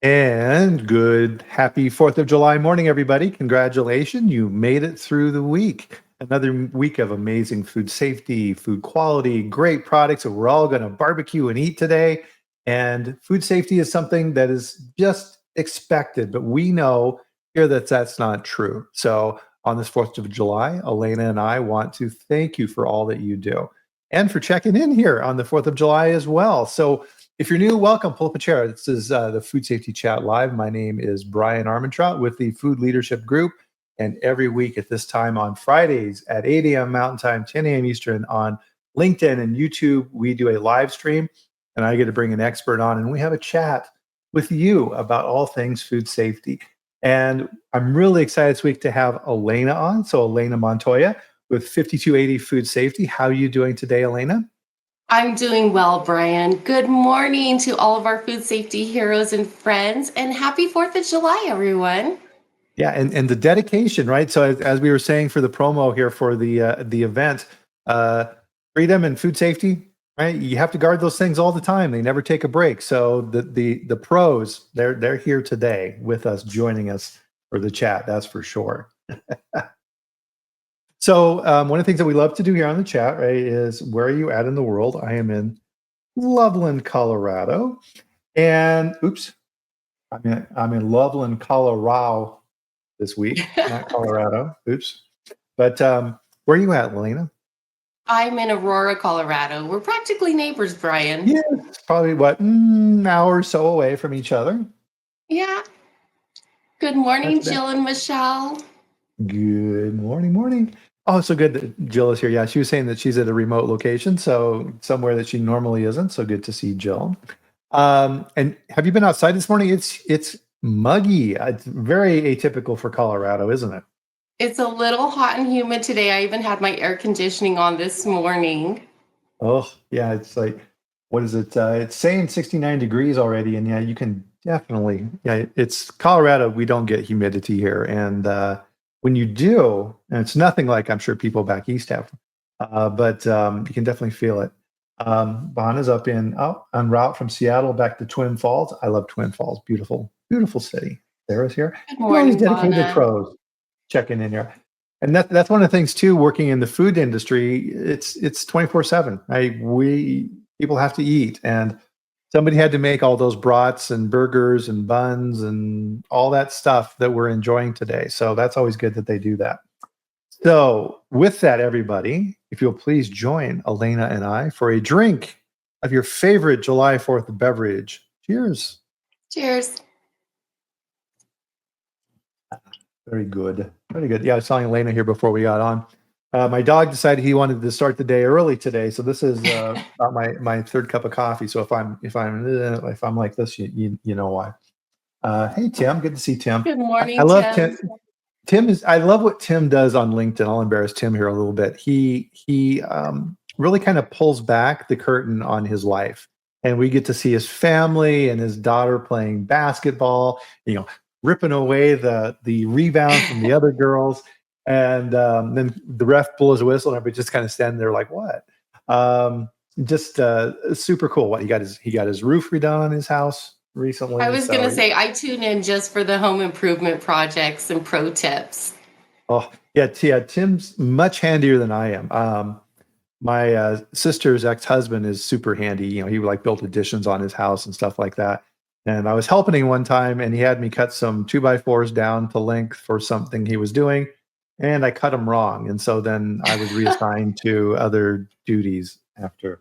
And good, happy 4th of July morning, everybody. Congratulations. You made it through the week. Another week of amazing food safety, food quality, great products that we're all going to barbecue and eat today. And food safety is something that is just expected, but we know here that that's not true. So on this 4th of July, Elena and I want to thank you for all that you do and for checking in here on the 4th of July as well. So if you're new, welcome. Pull up a chair. This is the Food Safety Chat Live. My name is Bryan Armentrout with the Food Leadership Group. And every week at this time on Fridays at 8 a.m. Mountain Time, 10 a.m. Eastern on LinkedIn and YouTube, we do a live stream. And I get to bring an expert on and we have a chat with you about all things food safety. And I'm really excited this week to have Elena on. So Elena Montoya with 5280 Food Safety. How are you doing today, Elena? I'm doing well, Brian. Good morning to all of our food safety heroes and friends, and happy 4th of July, everyone. Yeah, and the dedication, right? So as we were saying for the promo here for the event, uh, freedom and food safety, right? You have to guard those things all the time. They never take a break. So the pros, they're here today with us, joining us for the chat. That's for sure. So one of the things that we love to do here on the chat, right, is where are you at in the world? I am in Loveland, Colorado, and oops, I'm in Loveland, Colorado this week, not Colorado. Oops. But where are you at, Elena? I'm in Aurora, Colorado. We're practically neighbors, Brian. Yeah, probably what, an hour or so away from each other. Yeah. Good morning, That's Jill and Michelle. good morning. Oh, so good that Jill is here. Yeah, she was saying that she's at a remote location, so somewhere that she normally isn't. So good to see Jill. And have you been outside this morning? It's muggy. It's very atypical for Colorado, isn't it? It's a little hot and humid today. I even had my air conditioning on this morning. Oh, yeah, it's like, what is it? It's saying 69 degrees already, and yeah, you can definitely, yeah, it's Colorado. We don't get humidity here, and when you do, and it's nothing like I'm sure people back east have, but you can definitely feel it. Bon is up en route from Seattle back to Twin Falls. I love Twin Falls. Beautiful, beautiful city. Sarah's here. Good Look at all these morning, dedicated Vana. pros checking in here. And that's one of the things too, working in the food industry, it's 24/7. Right? We people have to eat, and somebody had to make all those brats and burgers and buns and all that stuff that we're enjoying today. So that's always good that they do that. So with that, everybody, if you'll please join Elena and I for a drink of your favorite July 4th beverage. Cheers. Cheers. Very good. Very good. Yeah, I was telling Elena here before we got on. My dog decided he wanted to start the day early today, so this is about my third cup of coffee. So if I'm like this, you know why. Hey Tim, good to see Tim. Good I morning, love Tim. Tim. I love what Tim does on LinkedIn. I'll embarrass Tim here a little bit. He really kind of pulls back the curtain on his life, and we get to see his family and his daughter playing basketball. Ripping away the rebound from the other girls, and then the ref blows a whistle, and everybody just kind of standing there like, "What?" Just super cool. What he got his roof redone on his house I recently. was going to So say, I tune in just for the home improvement projects and pro tips. oh yeah, yeah. Tim's much handier than I am. My sister's ex-husband is super handy. He like built additions on his house and stuff like that. And I was helping him one time, and he had me cut some 2x4s down to length for something he was doing, and I cut them wrong. And so then I was reassigned to other duties after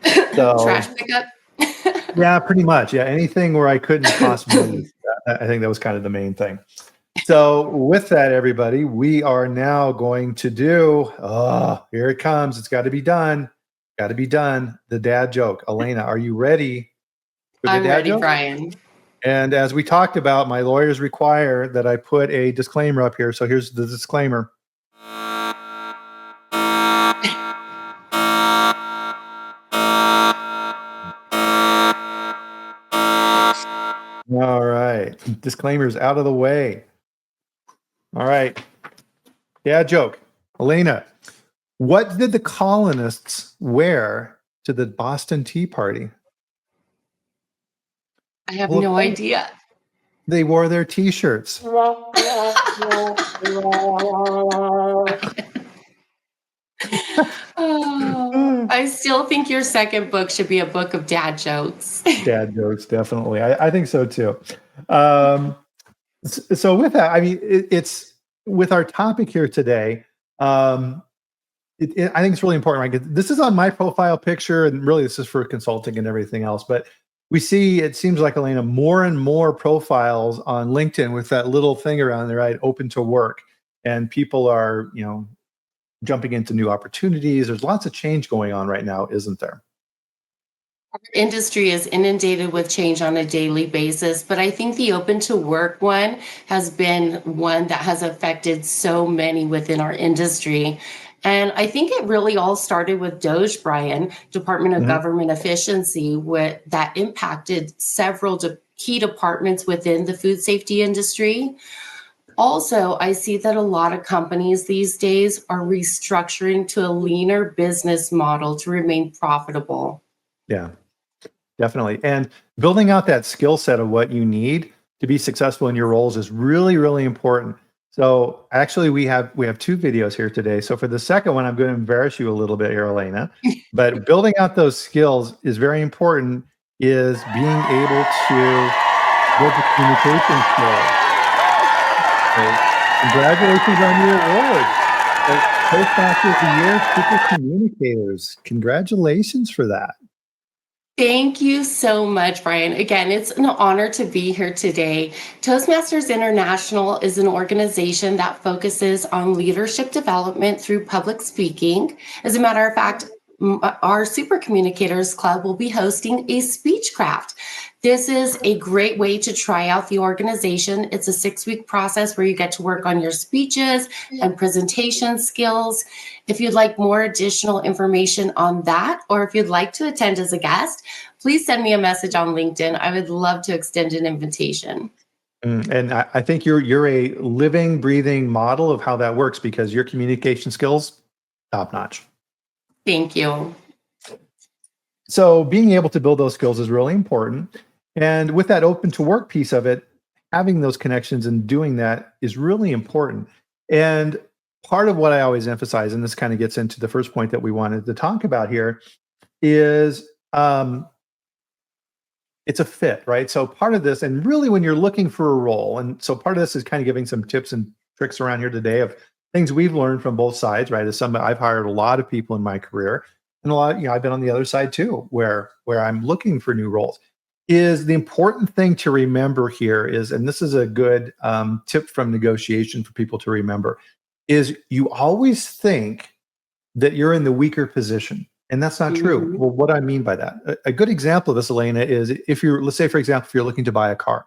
that. Trash So pickup. yeah, pretty much. Yeah, anything where I couldn't possibly. I think that was kind of the main thing. So with that, everybody, we are now going to do, here it comes. It's got to be done. Got to be done. The dad joke. Elena, are you ready for the I'm dad ready, joke? Brian. And as we talked about, my lawyers require that I put a disclaimer up here. So here's the disclaimer. All right. Disclaimer's out of the way. All right. Dad joke. Elena, what did the colonists wear to the Boston Tea Party? I have Well, of no course, idea. they wore their T-shirts. Oh, I still think your second book should be a book of dad jokes. Dad jokes, definitely. I think so too. Um, so with that, I mean, it's with our topic here today. Um, I think it's really important, right? 'Cause this is on my profile picture, and really this is for consulting and everything else. But we see, it seems like, Elena, more and more profiles on LinkedIn with that little thing around there, right? Open to work. And people are, jumping into new opportunities. There's lots of change going on right now, isn't there? Industry is inundated with change on a daily basis, but I think the open to work one has been one that has affected so many within our industry. And I think it really all started with Doge, Brian, Department of Mhm. Government Efficiency, that impacted several key departments within the food safety industry. Also, I see that a lot of companies these days are restructuring to a leaner business model to remain profitable. Yeah. Definitely. And building out that skill set of what you need to be successful in your roles is really, really important. So actually we have two videos here today. So for the second one, I'm going to embarrass you a little bit here, Elena. But building out those skills is very important, is being able to build the communication skills. So congratulations on your award. So Toastmasters of the Year, Super Communicators. Congratulations for that. Thank you so much, Brian. Again, it's an honor to be here today. Toastmasters International is an organization that focuses on leadership development through public speaking. As a matter of fact, our Super Communicators Club will be hosting a speechcraft. This is a great way to try out the organization. It's a 6-week process where you get to work on your speeches and presentation skills. If you'd like more additional information on that, or if you'd like to attend as a guest, please send me a message on LinkedIn. I would love to extend an invitation. And I think you're a living, breathing model of how that works because your communication skills, top notch. Thank you. So being able to build those skills is really important. And with that open to work piece of it, having those connections and doing that is really important. And part of what I always emphasize, and this kind of gets into the first point that we wanted to talk about here, is it's a fit, right? So part of this, and really when you're looking for a role, and so part of this is kind of giving some tips and tricks around here today of things we've learned from both sides, right? As some, I've hired a lot of people in my career, and a lot, I've been on the other side too, where I'm looking for new roles. Is the important thing to remember here is, and this is a good tip from negotiation for people to remember, is you always think that you're in the weaker position. And that's not true. Mhm. Well, what I mean by that, a good example of this, Elena, is if you're, let's say, for example, if you're looking to buy a car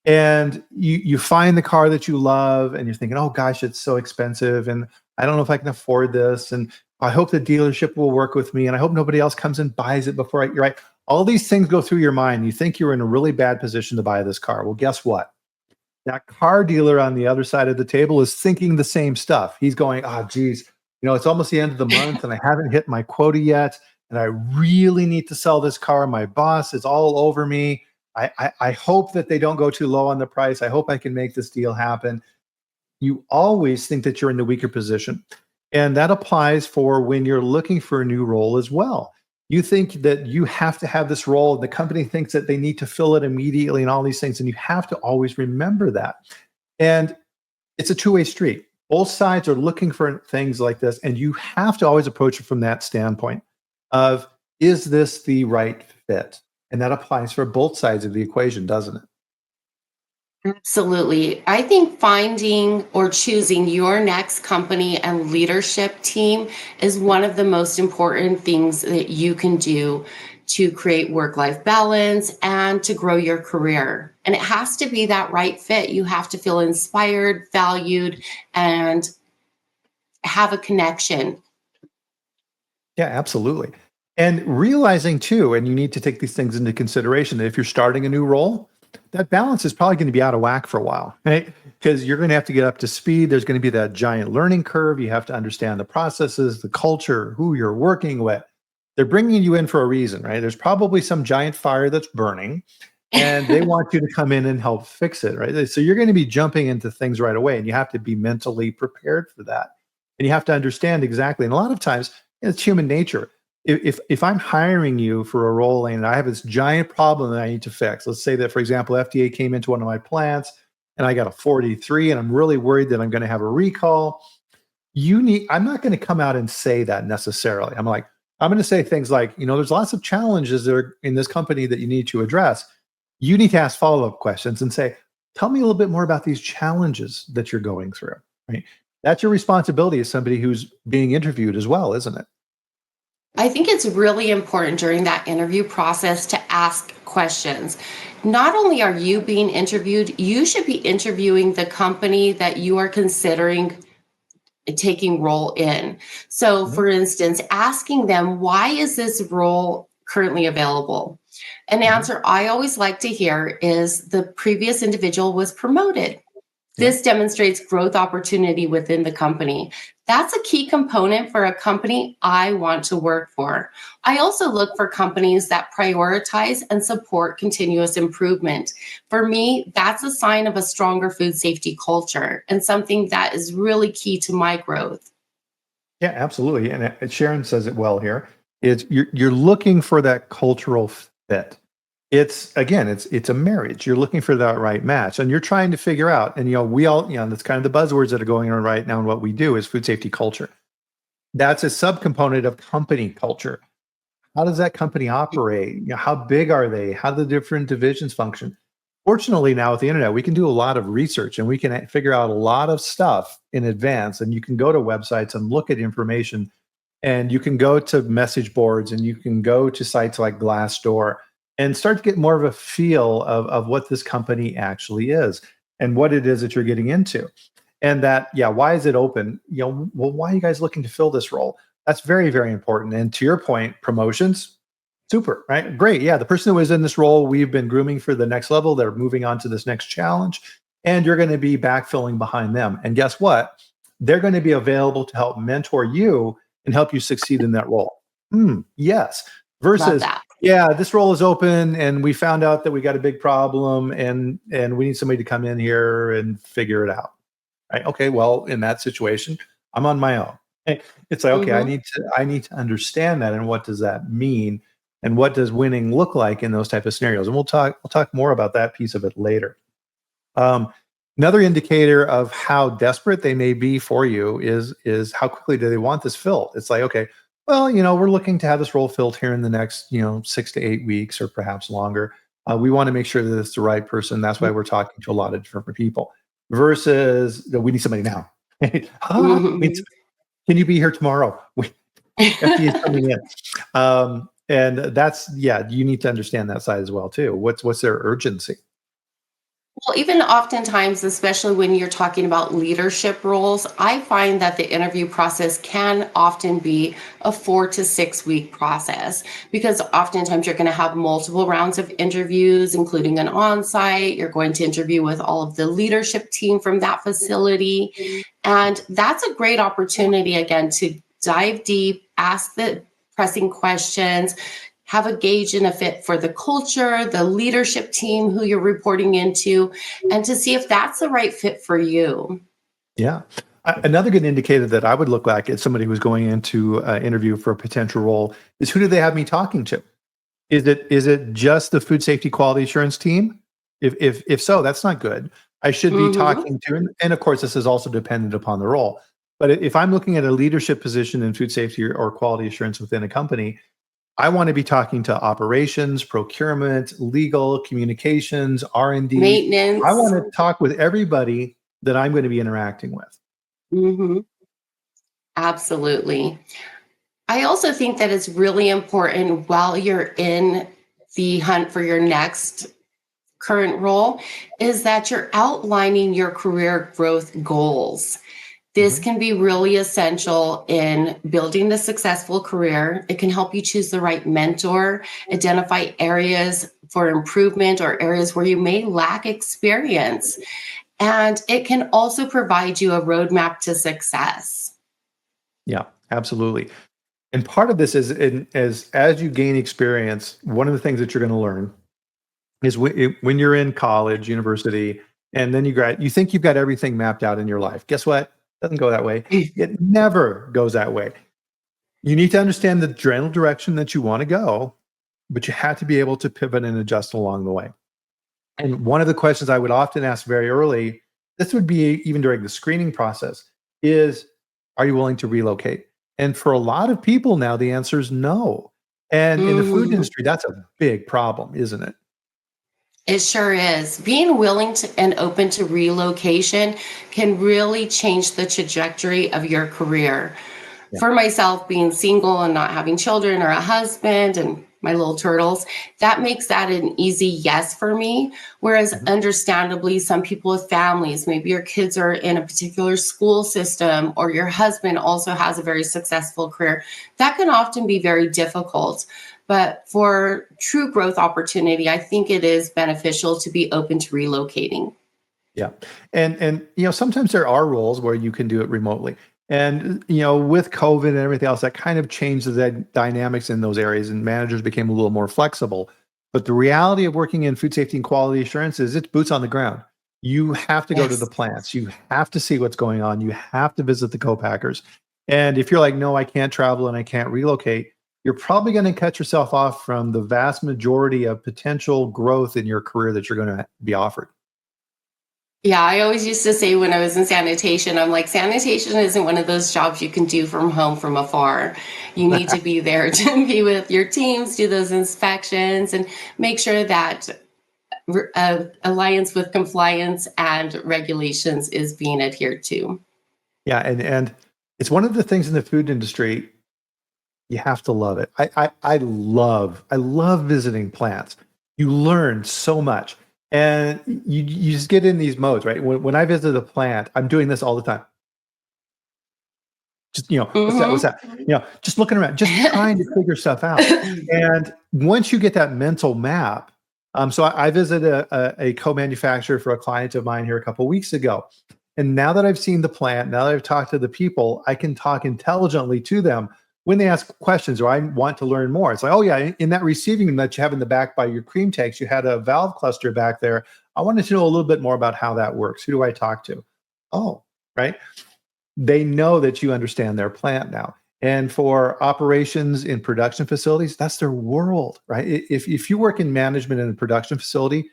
and you find the car that you love and you're thinking, oh gosh, it's so expensive and I don't know if I can afford this. And I hope the dealership will work with me and I hope nobody else comes and buys it before you're right. All these things go through your mind. You think you're in a really bad position to buy this car. Well, guess what? That car dealer on the other side of the table is thinking the same stuff. He's going, oh, geez, it's almost the end of the month and I haven't hit my quota yet. And I really need to sell this car. My boss is all over me. I hope that they don't go too low on the price. I hope I can make this deal happen. You always think that you're in the weaker position. And that applies for when you're looking for a new role as well. You think that you have to have this role. The company thinks that they need to fill it immediately and all these things. And you have to always remember that. And it's a two-way street. Both sides are looking for things like this. And you have to always approach it from that standpoint of, is this the right fit? And that applies for both sides of the equation, doesn't it? Absolutely. I think finding or choosing your next company and leadership team is one of the most important things that you can do to create work life balance and to grow your career. And it has to be that right fit. You have to feel inspired, valued, and have a connection. Yeah, absolutely. And realizing too, and you need to take these things into consideration, that if you're starting a new role, that balance is probably going to be out of whack for a while, right? Because you're going to have to get up to speed. There's going to be that giant learning curve. You have to understand the processes, the culture, who you're working with. They're bringing you in for a reason, right? There's probably some giant fire that's burning. and they want you to come in and help fix it, right? So you're going to be jumping into things right away, and you have to be mentally prepared for that. And you have to understand exactly. And a lot of times, it's human nature. If I'm hiring you for a role and I have this giant problem that I need to fix, let's say that, for example, FDA came into one of my plants and I got a 43, and I'm really worried that I'm going to have a recall. I'm not going to come out and say that necessarily. I'm going to say things like, there's lots of challenges that are in this company that you need to address. You need to ask follow-up questions and say, tell me a little bit more about these challenges that you're going through, right? That's your responsibility as somebody who's being interviewed as well, isn't it? I think it's really important during that interview process to ask questions. Not only are you being interviewed, you should be interviewing the company that you are considering taking role in. So, Mhm. for instance, asking them, why is this role currently available? An Mhm. answer I always like to hear is the previous individual was promoted. Yeah. This demonstrates growth opportunity within the company. That's a key component for a company I want to work for. I also look for companies that prioritize and support continuous improvement. For me, that's a sign of a stronger food safety culture and something that is really key to my growth. Yeah, absolutely. And Sharon says it well here. You're looking for that cultural fit. It's a marriage. You're looking for that right match, and you're trying to figure out. And we all, that's kind of the buzzwords that are going on right now. And what we do is food safety culture. That's a subcomponent of company culture. How does that company operate? How big are they? How do the different divisions function? Fortunately, now with the internet, we can do a lot of research and we can figure out a lot of stuff in advance. And you can go to websites and look at information, and you can go to message boards, and you can go to sites like Glassdoor and start to get more of a feel of what this company actually is and what it is that you're getting into. And that, yeah, why is it open? Well, why are you guys looking to fill this role? That's very, very important. And to your point, promotions, super, right? Great. Yeah, the person who is in this role, we've been grooming for the next level. They're moving on to this next challenge, and you're going to be backfilling behind them. And guess what? They're going to be available to help mentor you and help you succeed in that role. Yes. Love Versus, that. yeah, this role is open, and we found out that we got a big problem, and we need somebody to come in here and figure it out. Right? Okay, well, in that situation, I'm on my own. It's like, okay, Mhm. I need to understand that, and what does that mean, and what does winning look like in those type of scenarios? And we'll talk more about that piece of it later. Um, Another indicator of how desperate they may be for you is how quickly do they want this filled? It's like, okay, well, we're looking to have this role filled here in the next 6 to 8 weeks or perhaps longer. We want to make sure that it's the right person. That's why we're talking to a lot of different people. Versus we need somebody now. Mhm. Can you be here tomorrow? FDA is coming in. And that's, yeah, you need to understand that side as well too. What's their urgency? Well, even oftentimes, especially when you're talking about leadership roles, I find that the interview process can often be a 4 to 6 week process because oftentimes you're going to have multiple rounds of interviews, including an on site. You're going to interview with all of the leadership team from that facility. And that's a great opportunity, again, to dive deep, ask the pressing questions, have a gauge and a fit for the culture, the leadership team who you're reporting into, and to see if that's the right fit for you. Yeah. Another good indicator that I would look like as somebody who's going into interview for a potential role is, who do they have me talking to? Is it just the food safety quality assurance team? If so, that's not good. I should be Mhm. talking to, and of course, this is also dependent upon the role. But if I'm looking at a leadership position in food safety or quality assurance within a company, I want to be talking to operations, procurement, legal, communications, R&D. I Maintenance. want to talk with everybody that I'm going to be interacting with. Mhm. Absolutely. I also think that it's really important while you're in the hunt for your next current role is that you're outlining your career growth goals. This Mhm. can be really essential in building a successful career. It can help you choose the right mentor, identify areas for improvement or areas where you may lack experience. And it can also provide you a roadmap to success. Yeah, absolutely. And part of this is as you gain experience, one of the things that you're going to learn is when you're in college, university, and then you think you've got everything mapped out in your life. Guess what? Doesn't go that way. It never goes that way. You need to understand the general direction that you want to go, but you have to be able to pivot and adjust along the way. And one of the questions I would often ask very early, this would be even during the screening process, is are you willing to relocate? And for a lot of people now, the answer is no. And in the food Mhm. industry, that's a big problem, isn't it? It sure is. Being willing to and open to relocation can really change the trajectory of your career. Yeah. For myself, being single and not having children or a husband and my little turtles, that makes that an easy yes for me. Whereas, Mhm. understandably, some people with families, maybe your kids are in a particular school system or your husband also has a very successful career, that can often be very difficult. But for true growth opportunity, I think it is beneficial to be open to relocating. Yeah. And sometimes there are roles where you can do it remotely. And with COVID and everything else, that kind of changed the dynamics in those areas and managers became a little more flexible. But the reality of working in food safety and quality assurance is it's boots on the ground. You have to go to the Yes. plants. You have to see what's going on. You have to visit the co-packers. And if you're like, no, I can't travel and I can't relocate, you're probably going to cut yourself off from the vast majority of potential growth in your career that you're going to be offered. Yeah, I always used to say when I was in sanitation, I'm like, sanitation isn't one of those jobs you can do from home from afar. You need to be there to be with your teams, do those inspections, and make sure that alliance with compliance and regulations is being adhered to. Yeah, and it's one of the things in the food industry, you have to love it. I love visiting plants. You learn so much. And you just get in these modes, right? When I visit a plant, I'm doing this all the time. Just, what's that? What's Hmm. that? Just looking around, just trying to figure stuff out. And once you get that mental map, so I visited a co-manufacturer for a client of mine here a couple weeks ago. And now that I've seen the plant, now that I've talked to the people, I can talk intelligently to them when they ask questions or I want to learn more. It's like, oh yeah, in that receiving room that you have in the back by your cream tanks, you had a valve cluster back there. I wanted to know a little bit more about how that works. Who do I talk to? Oh, right. They know that you understand their plant now. And for operations in production facilities, that's their world, right? If you work in management in a production facility,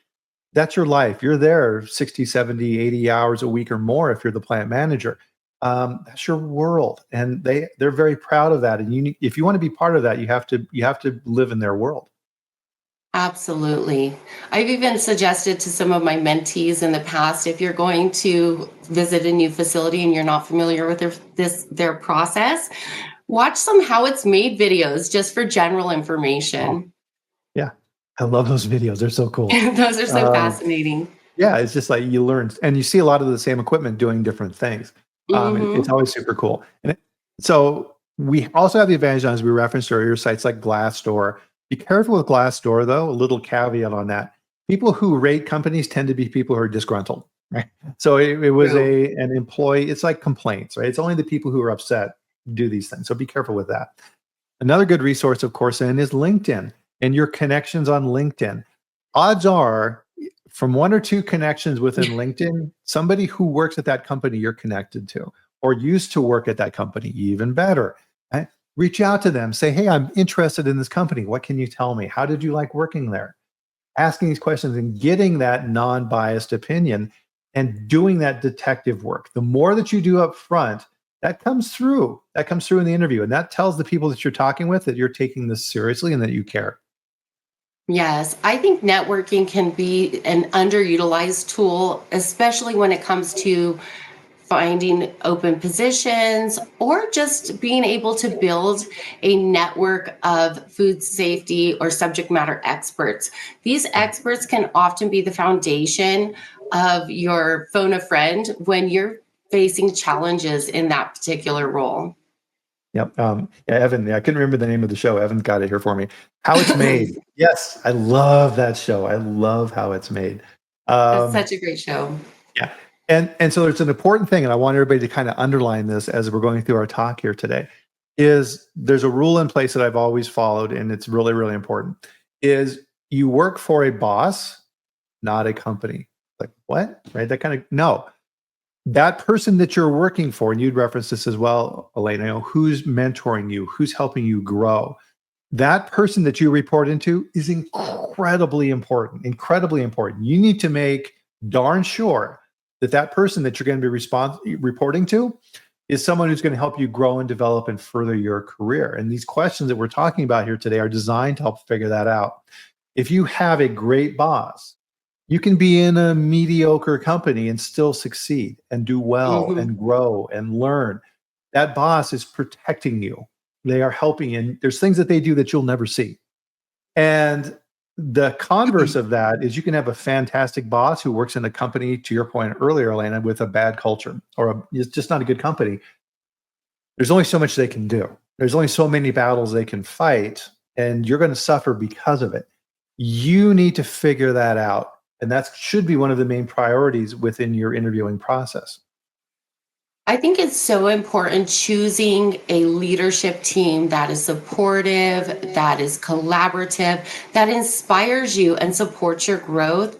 that's your life. You're there 60, 70, 80 hours a week or more if you're the plant manager. That's your world. And they're very proud of that. And if you want to be part of that, you have to live in their world. Absolutely. I've even suggested to some of my mentees in the past, if you're going to visit a new facility and you're not familiar with their process, watch some how it's made videos just for general Oh, information. yeah. I love those videos. They're so cool. Those are so Um, fascinating. Yeah, it's just like you learn, and you see a lot of the same equipment doing different things. It's Hmm. always super cool. So we also have the advantage, as we referenced earlier, sites like Glassdoor. Be careful with Glassdoor, though. A little caveat on that: people who rate companies tend to be people who are disgruntled. Right. So it was True. an employee. It's like complaints, right? It's only the people who are upset do these things. So be careful with that. Another good resource, of course, then is LinkedIn and your connections on LinkedIn. Odds are, from one or two connections within LinkedIn, somebody who works at that company you're connected to or used to work at that company, even better. Right? Reach out to them, say, hey, I'm interested in this company. What can you tell me? How did you like working there? Asking these questions and getting that non biased opinion and doing that detective work. The more that you do up front, that comes through. That comes through in the interview. And that tells the people that you're talking with that you're taking this seriously and that you care. Yes, I think networking can be an underutilized tool, especially when it comes to finding open positions or just being able to build a network of food safety or subject matter experts. These Yeah. experts can often be the foundation of your phone a friend when you're facing challenges in that particular role. Yep. Yeah, Evan, yeah, I couldn't remember the name of the show. Evan got it here for me. How It's Made. Yes, I love that show. I love How It's Made. It's Um, such a great show. yeah. And so there's an important thing, and I want everybody to kind of underline this as we're going through our talk here today, is there's a rule in place that I've always followed, and it's really, really important, is you work for a boss, not a company. Like, what? Right? No. That person that you're working for, and you'd reference this as well, Elena, who's mentoring you, who's helping you grow. That person that you report into is incredibly important, incredibly important. You need to make darn sure that that person that you're going to be reporting to is someone who's going to help you grow and develop and further your career. And these questions that we're talking about here today are designed to help figure that out. If you have a great boss, you can be in a mediocre company and still succeed and do well and grow and learn. That boss is protecting you. They are helping you. And there's things that they do that you'll never see. And the converse of that is you can have a fantastic boss who works in a company, to your point earlier, Elena, with a bad culture or it's just not a good company. There's only so much they can do. There's only so many battles they can fight, and you're going to suffer because of it. You need to figure that out. And that should be one of the main priorities within your interviewing process. I think it's so important choosing a leadership team that is supportive, that is collaborative, that inspires you and supports your growth.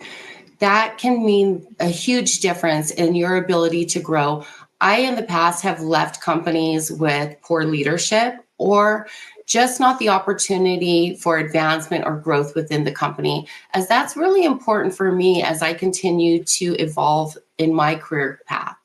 That can mean a huge difference in your ability to grow. I, in the past, have left companies with poor leadership or just not the opportunity for advancement or growth within the company, as that's really important for me as I continue to evolve in my career path.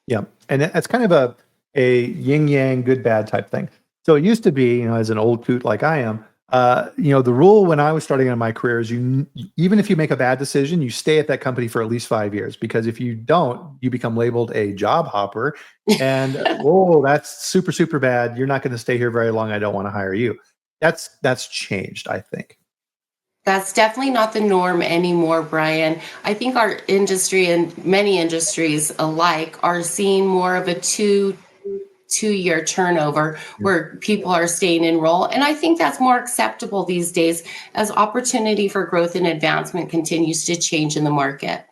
Yeah. And it's kind of a yin yang, good, bad type thing. So it used to be, as an old coot like I am, the rule when I was starting in my career is even if you make a bad decision, you stay at that company for at least 5 years, because if you don't, you become labeled a job hopper. And oh, that's super, super bad. You're not going to stay here very long. I don't want to hire you. That's changed, I think. That's definitely not the norm anymore, Brian. I think our industry and many industries alike are seeing more of a two-year turnover where people are staying in role. And I think that's more acceptable these days as opportunity for growth and advancement continues to change in the market.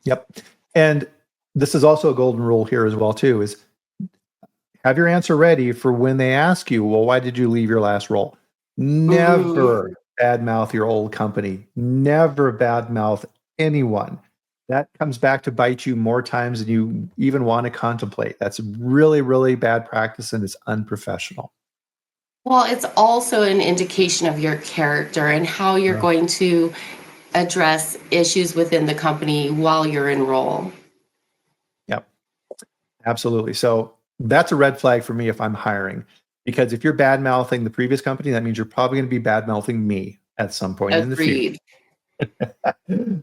Yep. And this is also a golden rule here as well, too, is have your answer ready for when they ask you, well, why did you leave your last role? Never badmouth your old company. Never badmouth anyone. That comes back to bite you more times than you even want to contemplate. That's really, really bad practice, and it's unprofessional. Well, it's also an indication of your character and how you're Yeah. going to address issues within the company while you're in role. Yep, absolutely. So that's a red flag for me if I'm hiring, because if you're bad mouthing the previous company, that means you're probably going to be bad mouthing me at some point in the future. Agreed.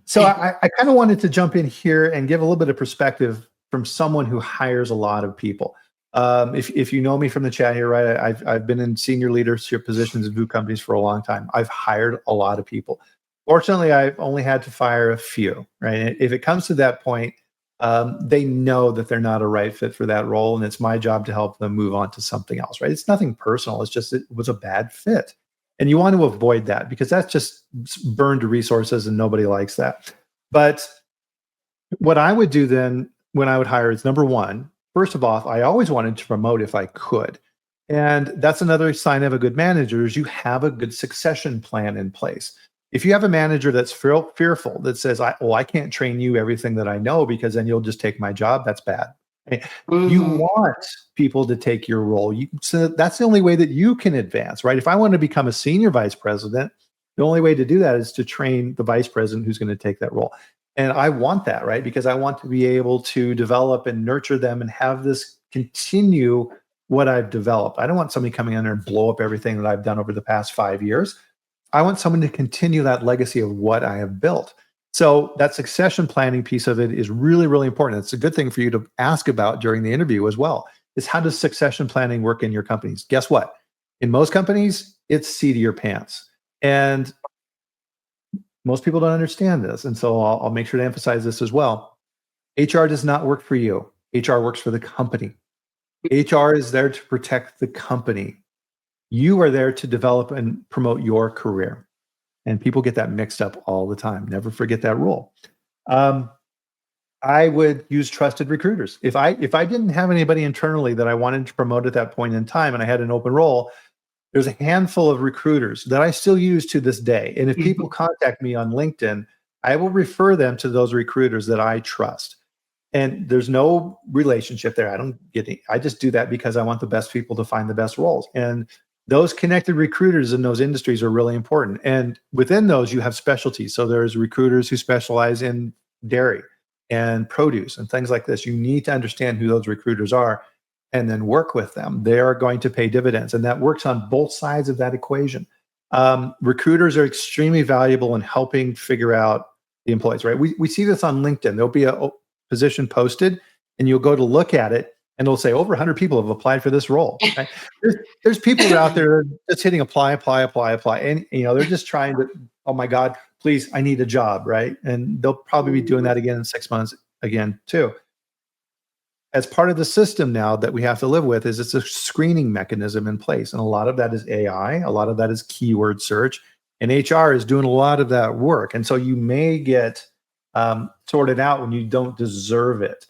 So I kind of wanted to jump in here and give a little bit of perspective from someone who hires a lot of people. If you know me from the chat here, right, I've been in senior leadership positions in food companies for a long time. I've hired a lot of people. Fortunately, I've only had to fire a few, right? If it comes to that point, they know that they're not a right fit for that role, and it's my job to help them move on to something else, right? It's nothing personal. It's just it was a bad fit. And you want to avoid that because that's just burned resources and nobody likes that. But what I would do then when I would hire is, number one, first of all, I always wanted to promote if I could. And that's another sign of a good manager is you have a good succession plan in place. If you have a manager that's fearful, that says, I can't train you everything that I know because then you'll just take my job, that's bad. Right? You want people to take your role. So that's the only way that you can advance, right? If I want to become a senior vice president, the only way to do that is to train the vice president who's going to take that role. And I want that, right? Because I want to be able to develop and nurture them and have this continue what I've developed. I don't want somebody coming in there and blow up everything that I've done over the past 5 years. I want someone to continue that legacy of what I have built. So that succession planning piece of it is really, really important. It's a good thing for you to ask about during the interview as well, is how does succession planning work in your companies? Guess what? In most companies, it's seat of your pants. And most people don't understand this. And so I'll make sure to emphasize this as well. HR does not work for you. HR works for the company. HR is there to protect the company. You are there to develop and promote your career. And people get that mixed up all the time. Never forget that rule. I would use trusted recruiters. If I didn't have anybody internally that I wanted to promote at that point in time and I had an open role, There's a handful of recruiters that I still use to this day. And if people Mhm. contact me on LinkedIn, I will refer them to those recruiters that I trust. And there's no relationship there. I don't get any, I just do that because I want the best people to find the best roles. And those connected recruiters in those industries are really important. And within those, you have specialties. So there's recruiters who specialize in dairy and produce and things like this. You need to understand who those recruiters are and then work with them. They are going to pay dividends. And that works on both sides of that equation. Recruiters are extremely valuable in helping figure out the employees, right? We see this on LinkedIn. There'll be a position posted and you'll go to look at it and it'll say over 100 people have applied for this role. Right? There's people out there just hitting apply, apply, apply, apply. And, they're just trying to, oh my God, please, I need a job, right? And they'll probably be doing that again in 6 months again, too. As part of the system now that we have to live with is it's a screening mechanism in place. And a lot of that is AI, a lot of that is keyword search, and HR is doing a lot of that work. And so you may get sorted out when you don't deserve it.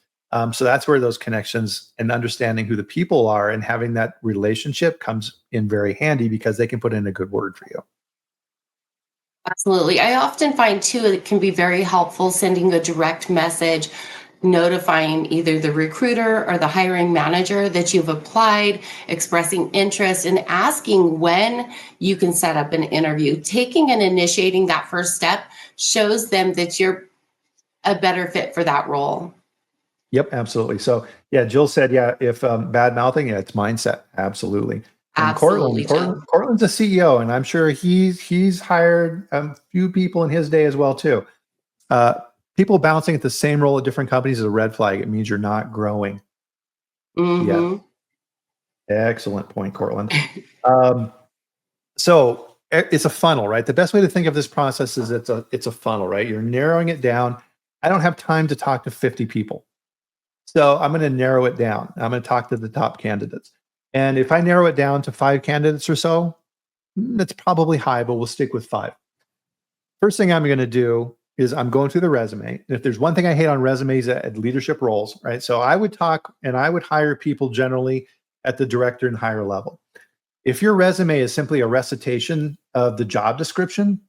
So that's where those connections and understanding who the people are and having that relationship comes in very handy because they can put in a good word for you. Absolutely. I often find too it can be very helpful sending a direct message notifying either the recruiter or the hiring manager that you've applied, expressing interest and asking when you can set up an interview. Taking and initiating that first step shows them that you're a better fit for that role. Yep, absolutely. So yeah, Jill said, yeah, if bad mouthing, yeah, it's mindset, absolutely. And Absolutely, Jill. Cortland's a CEO, and I'm sure he's hired a few people in his day as well too. Uh, People bouncing at the same role at different companies is a red flag. It means you're not growing. Yeah, Mm-hmm. excellent point, Cortland. Um, so it's a funnel, right? The best way to think of this process is it's a funnel, right? You're narrowing it down. I don't have time to talk to 50 people. So I'm going to narrow it down. I'm going to talk to the top candidates. And if I narrow it down to 5 candidates or so, that's probably high, but we'll stick with 5. First thing I'm going to do is I'm going through the resume. And if there's one thing I hate on resumes at leadership roles, right? So I would talk and I would hire people generally at the director and higher level. If your resume is simply a recitation of the job description,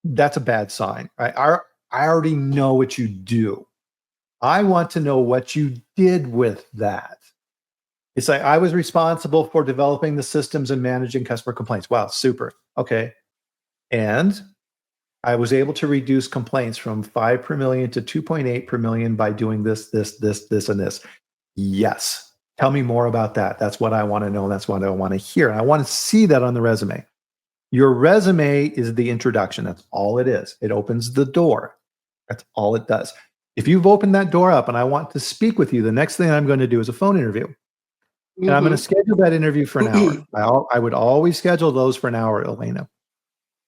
that's a bad sign, right? I already know what you do. I want to know what you did with that. It's like I was responsible for developing the systems and managing customer complaints. Wow, super. Okay. And I was able to reduce complaints from 5 per million to 2.8 per million by doing this, and this. Yes. Tell me more about that. That's what I want to know. That's what I want to hear. And I want to see that on the resume. Your resume is the introduction. That's all it is. It opens the door. That's all it does. If you've opened that door up and I want to speak with you, the next thing I'm going to do is a phone interview. And I'm going to schedule that interview for an hour. I would always schedule those for an hour, Elena.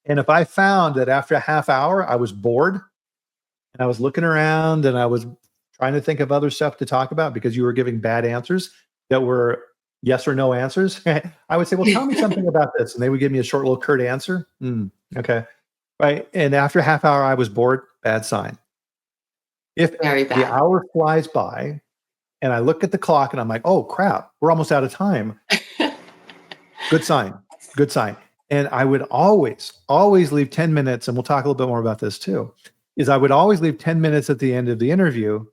And if I found that after a half hour, I was bored and I was looking around and I was trying to think of other stuff to talk about because you were giving bad answers that were yes or no answers, I would say, well, tell me something about this. And they would give me a short little curt answer. Okay. Right. And after a half hour, I was bored. Bad sign. If Very the bad. hour flies by and I look at the clock and I'm like, oh crap, we're almost out of time. Good sign. Good sign. And I would always leave 10 minutes, and we'll talk a little bit more about this too, is I would always leave 10 minutes at the end of the interview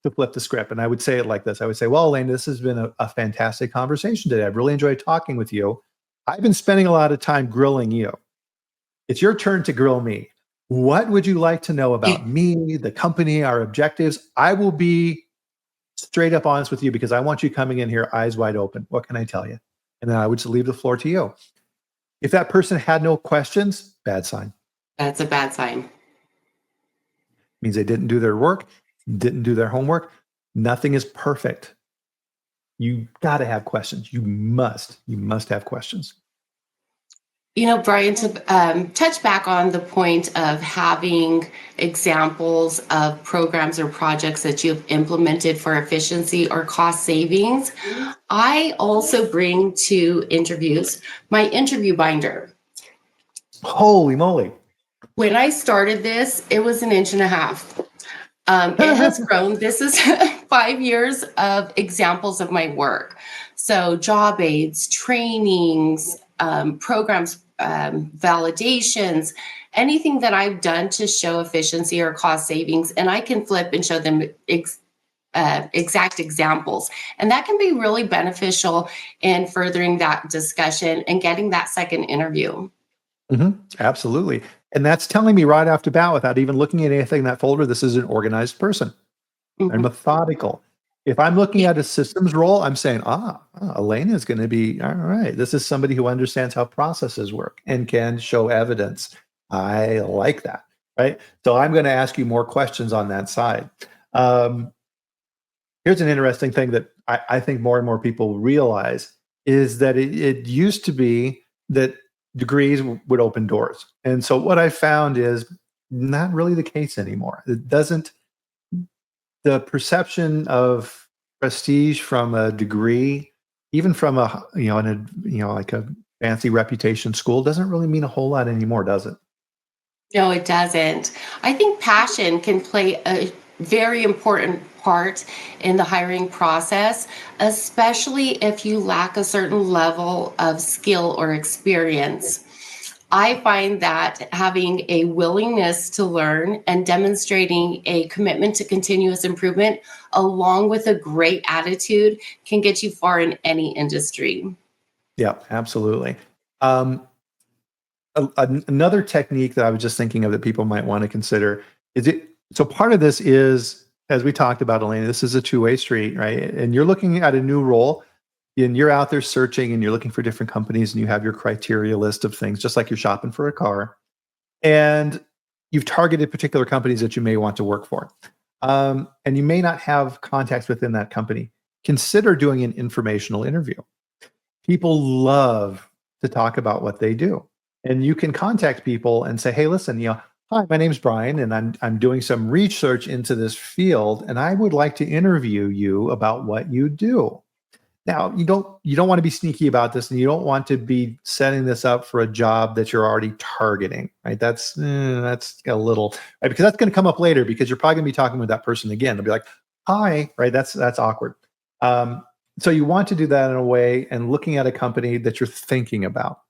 to flip the script. And I would say it like this. I would say, well, Elaine, this has been a fantastic conversation today. I've really enjoyed talking with you. I've been spending a lot of time grilling you. It's your turn to grill me. What would you like to know about me, the company, our objectives? I will be straight up honest with you because I want you coming in here eyes wide open. What can I tell you? And then I would just leave the floor to you. If that person had no questions, bad sign. That's a bad sign. Means they didn't do their work, didn't do their homework. Nothing is perfect. You got to have questions. You must have questions. Bryan, to touch back on the point of having examples of programs or projects that you've implemented for efficiency or cost savings, I also bring to interviews my interview binder. Holy moly. When I started this, it was 1.5 inches. It has grown. This is 5 years of examples of my work. So job aids, trainings, programs, validations, anything that I've done to show efficiency or cost savings, and I can flip and show them exact examples. And that can be really beneficial in furthering that discussion and getting that second interview. Absolutely. And that's telling me right off the bat, without even looking at anything in that folder, this is an organized person. They're methodical. If I'm looking at a systems role, I'm saying, Elena is going to be, all right, this is somebody who understands how processes work and can show evidence. I like that, right? So I'm going to ask you more questions on that side. Here's an interesting thing that I think more and more people realize is that it used to be that degrees would open doors. And so what I found is not really the case anymore. The perception of prestige from a degree, even from like a fancy reputation school, doesn't really mean a whole lot anymore, does it? No, it doesn't. I think passion can play a very important part in the hiring process, especially if you lack a certain level of skill or experience. I find that having a willingness to learn and demonstrating a commitment to continuous improvement, along with a great attitude, can get you far in any industry. Yeah, absolutely. Another technique that I was just thinking of that people might want to consider so part of this is, as we talked about, Elena, this is a two-way street, right? And you're looking at a new role and you're out there searching and you're looking for different companies and you have your criteria list of things, just like you're shopping for a car. And you've targeted particular companies that you may want to work for. And you may not have contacts within that company. Consider doing an informational interview. People love to talk about what they do. And you can contact people and say, hey, listen, hi, my name's Bryan, and I'm doing some research into this field, and I would like to interview you about what you do. Now, you don't want to be sneaky about this, and you don't want to be setting this up for a job that you're already targeting, right? That's a little, right? Because that's going to come up later, because you're probably going to be talking with that person again. They'll be like, hi, right? That's awkward. So you want to do that in a way and looking at a company that you're thinking about.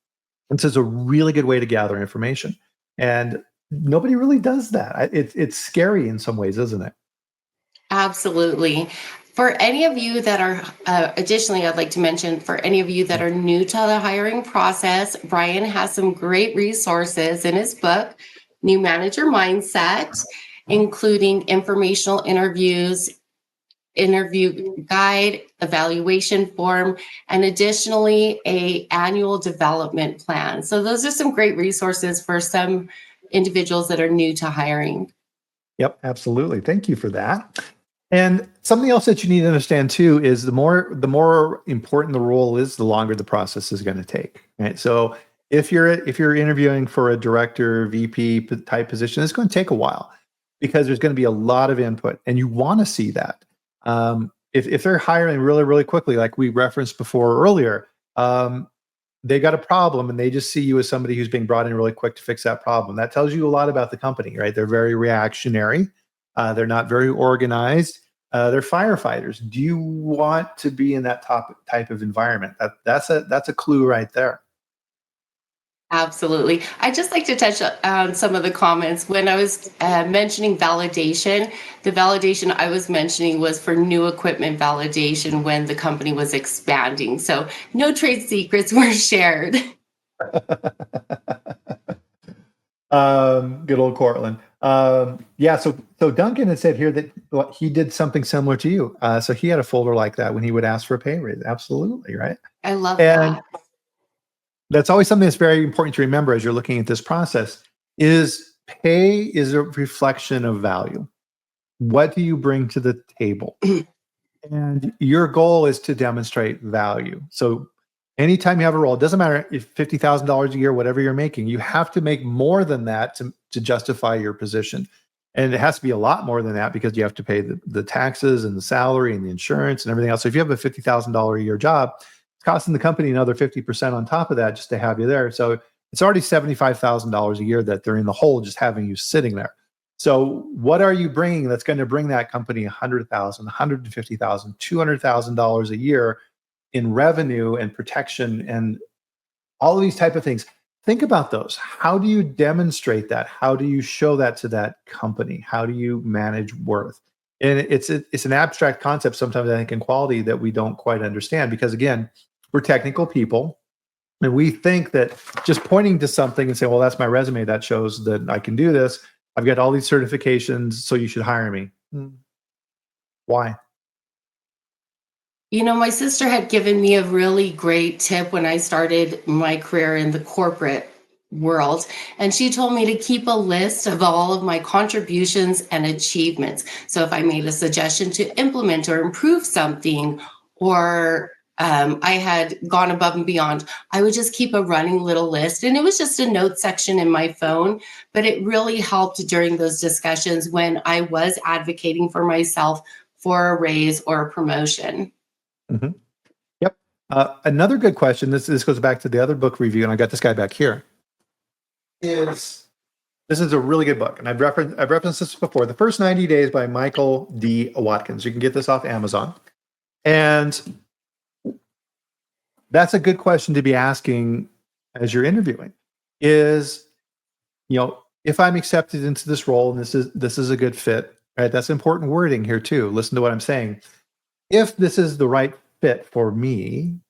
And so it's a really good way to gather information. And nobody really does that. It's scary in some ways, isn't it? Absolutely. For any of you that are, additionally, I'd like to mention for any of you that are new to the hiring process, Bryan has some great resources in his book, New Manager Mindset, including informational interviews, interview guide, evaluation form, and additionally, an annual development plan. So those are some great resources for some individuals that are new to hiring. Yep, absolutely. Thank you for that. And something else that you need to understand too is the more important the role is, the longer the process is going to take. Right. So if you're interviewing for a director, VP type position, it's going to take a while because there's going to be a lot of input, and you want to see that. If they're hiring really, really quickly, like we referenced before earlier, they got a problem and they just see you as somebody who's being brought in really quick to fix that problem. That tells you a lot about the company, right? They're very reactionary. They're not very organized. They're firefighters. Do you want to be in that type of environment? That's a clue right there. Absolutely. I'd just like to touch on some of the comments. When I was mentioning validation, the validation I was mentioning was for new equipment validation when the company was expanding. So no trade secrets were shared. Good old Cortland. Yeah. So Duncan had said here that he did something similar to you. So he had a folder like that when he would ask for a pay raise. Absolutely. Right. I love And that. that's always something that's very important to remember as you're looking at this process is pay is a reflection of value. What do you bring to the table? And your goal is to demonstrate value. So anytime you have a role, it doesn't matter if $50,000 a year, whatever you're making, you have to make more than that to justify your position. And it has to be a lot more than that because you have to pay the taxes and the salary and the insurance and everything else. So if you have a $50,000 a year job, it's costing the company another 50% on top of that just to have you there. So it's already $75,000 a year that they're in the hole just having you sitting there. So what are you bringing that's going to bring that company $100,000, $150,000, $200,000 a year in revenue and protection and all of these type of things. Think about those. How do you demonstrate that? How do you show that to that company? How do you manage worth? And it's an abstract concept sometimes, I think, in quality that we don't quite understand, because again, we're technical people, and we think that just pointing to something and saying, well, that's my resume, that shows that I can do this. I've got all these certifications, so you should hire me. Why? My sister had given me a really great tip when I started my career in the corporate world. And she told me to keep a list of all of my contributions and achievements. So if I made a suggestion to implement or improve something, or I had gone above and beyond, I would just keep a running little list. And it was just a note section in my phone, but it really helped during those discussions when I was advocating for myself for a raise or a promotion. Mhm. Yep. Another good question. This goes back to the other book review, and I got this guy back here. This is a really good book, and I've referenced this before. The First 90 Days by Michael D. Watkins. You can get this off Amazon, and that's a good question to be asking as you're interviewing. Is, if I'm accepted into this role and this is a good fit, right? That's important wording here too. Listen to what I'm saying. If this is the right fit for me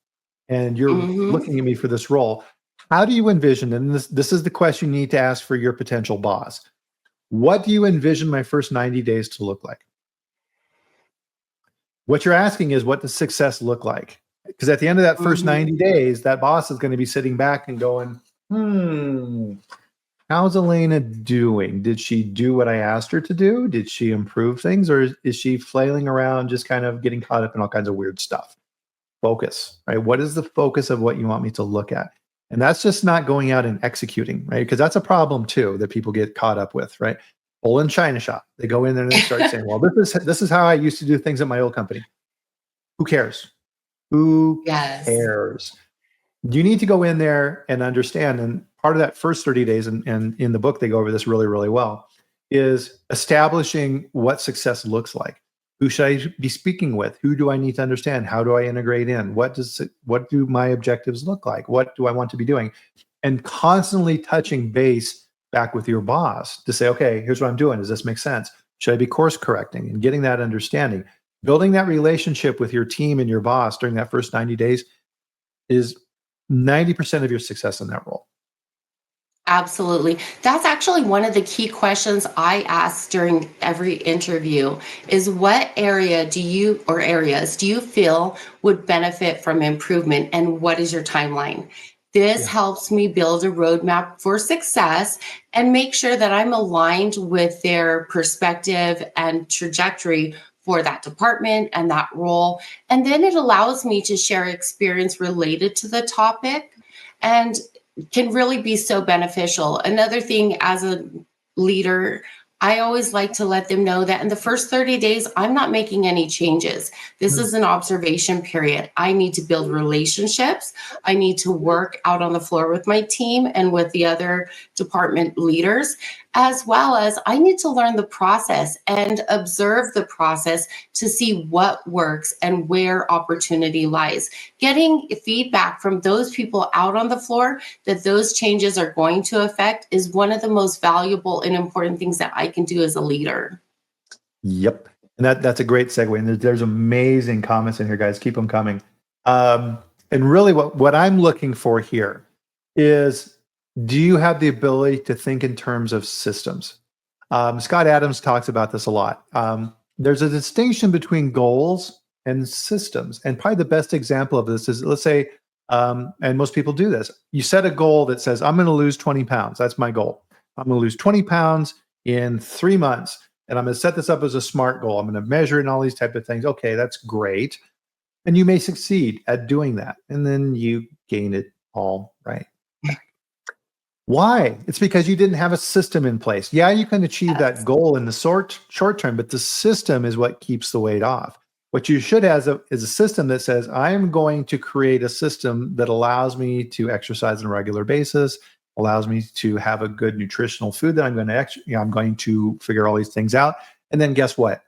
and you're Mhm. looking at me for this role, how do you envision, and this is the question you need to ask for your potential boss, what do you envision my first 90 days to look like? What you're asking is, what does success look like? Because at the end of that first Mhm. 90 days, that boss is going to be sitting back and going, how's Elena doing? Did she do what I asked her to do? Did she improve things? Or is she flailing around, just kind of getting caught up in all kinds of weird stuff? Focus, right? What is the focus of what you want me to look at? And that's just not going out and executing, right? Because that's a problem too that people get caught up with, right? Bull in China shop. They go in there and they start saying, well, this is how I used to do things at my old company. Who cares? Who Yes. cares? You need to go in there and understand. And part of that first 30 days, and in the book, they go over this really, really well, is establishing what success looks like. Who should I be speaking with? Who do I need to understand? How do I integrate in? What do my objectives look like? What do I want to be doing? And constantly touching base back with your boss to say, okay, here's what I'm doing. Does this make sense? Should I be course correcting? And getting that understanding. Building that relationship with your team and your boss during that first 90 days is 90% of your success in that role. Absolutely. That's actually one of the key questions I ask during every interview is what area do you or areas do you feel would benefit from improvement, and what is your timeline? This Yeah. helps me build a roadmap for success and make sure that I'm aligned with their perspective and trajectory for that department and that role. And then it allows me to share experience related to the topic and can really be so beneficial. Another thing, as a leader, I always like to let them know that in the first 30 days, I'm not making any changes. This Hmm. is an observation period. I need to build relationships. I need to work out on the floor with my team and with the other department leaders, as well as I need to learn the process and observe the process to see what works and where opportunity lies. Getting feedback from those people out on the floor that those changes are going to affect is one of the most valuable and important things that I can do as a leader. Yep. And that's a great segue. And there's amazing comments in here, guys. Keep them coming. Um, and really what I'm looking for here is, do you have the ability to think in terms of systems? Scott Adams talks about this a lot. There's a distinction between goals and systems. And probably the best example of this is, let's say, and most people do this, you set a goal that says, I'm going to lose 20 pounds. That's my goal. I'm going to lose 20 pounds in 3 months. And I'm going to set this up as a SMART goal. I'm going to measure it and all these type of things. Okay, that's great. And you may succeed at doing that. And then you gain it all right back. Why? It's because you didn't have a system in place. Yeah, you can achieve that Yes. goal in the short term, but the system is what keeps the weight off. What you should have is a system that says, I am going to create a system that allows me to exercise on a regular basis, allows me to have a good nutritional food that I'm going to, I'm going to figure all these things out. And then guess what?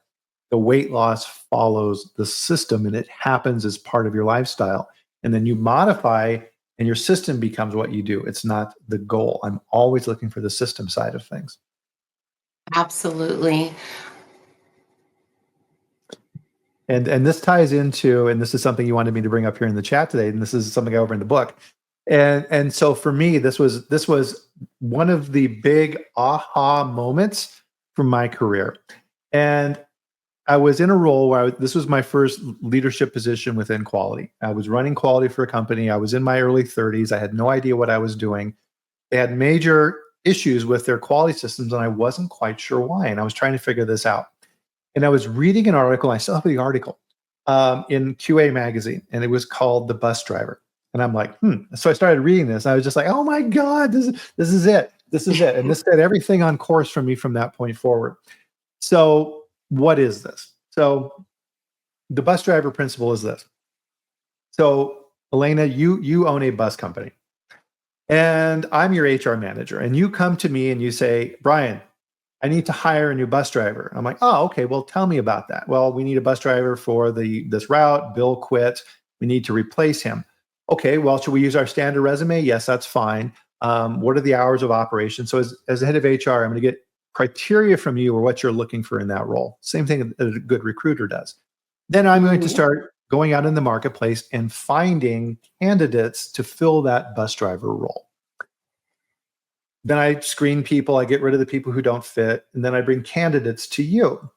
The weight loss follows the system, and it happens as part of your lifestyle. And then you modify and your system becomes what you do. It's not the goal. I'm always looking for the system side of things. Absolutely. And this ties into, and this is something you wanted me to bring up here in the chat today, and this is something over in the book. And so for me, this was one of the big aha moments from my career. And I was in a role where this was my first leadership position within quality. I was running quality for a company. I was in my early 30s. I had no idea what I was doing. They had major issues with their quality systems, and I wasn't quite sure why. And I was trying to figure this out. And I was reading an article. I still have the article in QA magazine, and it was called "The Bus Driver." And I'm like, So I started reading this. I was just like, oh my God, this is it. This is it. And this set everything on course for me from that point forward. So what is this? So the bus driver principle is this. So Elena, you own a bus company, and I'm your HR manager, and you come to me and you say, Bryan, I need to hire a new bus driver. I'm like, oh, okay, well, tell me about that. Well, we need a bus driver for this route. Bill quit. We need to replace him. Okay, well, should we use our standard resume? Yes, that's fine. What are the hours of operation? So as the head of HR, I'm going to get criteria from you or what you're looking for in that role. Same thing that a good recruiter does. Then I'm going to start going out in the marketplace and finding candidates to fill that bus driver role. Then I screen people, I get rid of the people who don't fit, and then I bring candidates to you.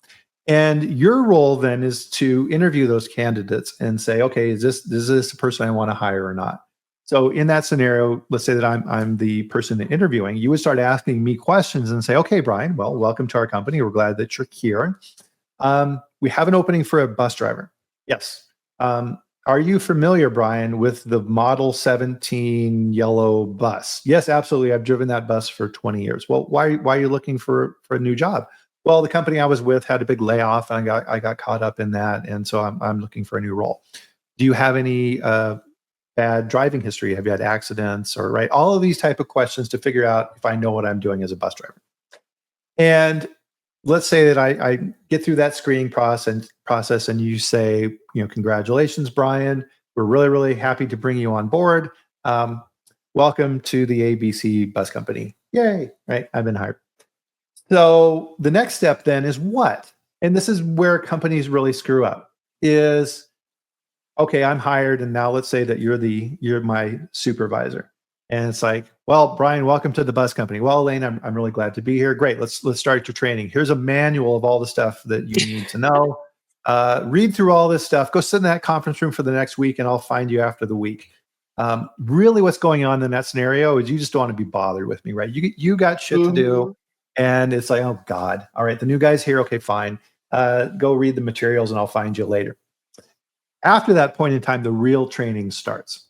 And your role then is to interview those candidates and say, okay, is this a person I want to hire or not? So in that scenario, let's say that I'm the person interviewing, you would start asking me questions and say, okay, Bryan, well, welcome to our company. We're glad that you're here. We have an opening for a bus driver. Yes. Are you familiar, Bryan, with the Model 17 yellow bus? Yes, absolutely. I've driven that bus for 20 years. Well, why are you looking for a new job? Well, the company I was with had a big layoff, and I got caught up in that, and so I'm looking for a new role. Do you have any bad driving history? Have you had accidents or right? All of these type of questions to figure out if I know what I'm doing as a bus driver. And let's say that I get through that screening process and you say, congratulations, Bryan. We're really, really happy to bring you on board. Welcome to the ABC Bus Company. Yay, right? I've been hired. So the next step then is what? And this is where companies really screw up is, okay, I'm hired. And now let's say that you're my supervisor. And it's like, well, Bryan, welcome to the bus company. Well, Elena, I'm really glad to be here. Great. Let's start your training. Here's a manual of all the stuff that you need to know. Read through all this stuff. Go sit in that conference room for the next week, and I'll find you after the week. Really, what's going on in that scenario is you just don't want to be bothered with me, right? You got shit to do, and it's like, oh God, all right, the new guy's here. Okay, fine. Go read the materials, and I'll find you later. After that point in time, the real training starts.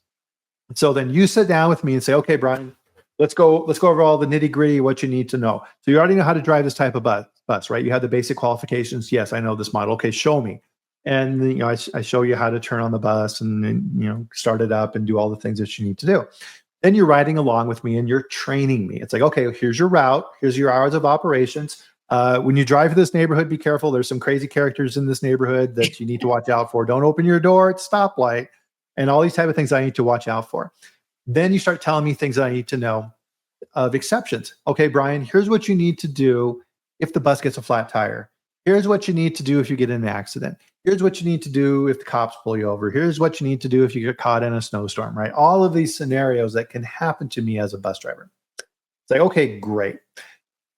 So then you sit down with me and say, okay, Bryan, let's go over all the nitty gritty, what you need to know. So you already know how to drive this type of bus, right? You have the basic qualifications. Yes, I know this model. Okay, show me. And I show you how to turn on the bus and start it up and do all the things that you need to do. Then you're riding along with me and you're training me. It's like, okay, here's your route. Here's your hours of operations. When you drive to this neighborhood, be careful. There's some crazy characters in this neighborhood that you need to watch out for. Don't open your door at stoplight. And all these type of things I need to watch out for. Then you start telling me things that I need to know of exceptions. Okay, Bryan, here's what you need to do if the bus gets a flat tire. Here's what you need to do if you get in an accident. Here's what you need to do if the cops pull you over. Here's what you need to do if you get caught in a snowstorm, right? All of these scenarios that can happen to me as a bus driver. It's like, okay, great.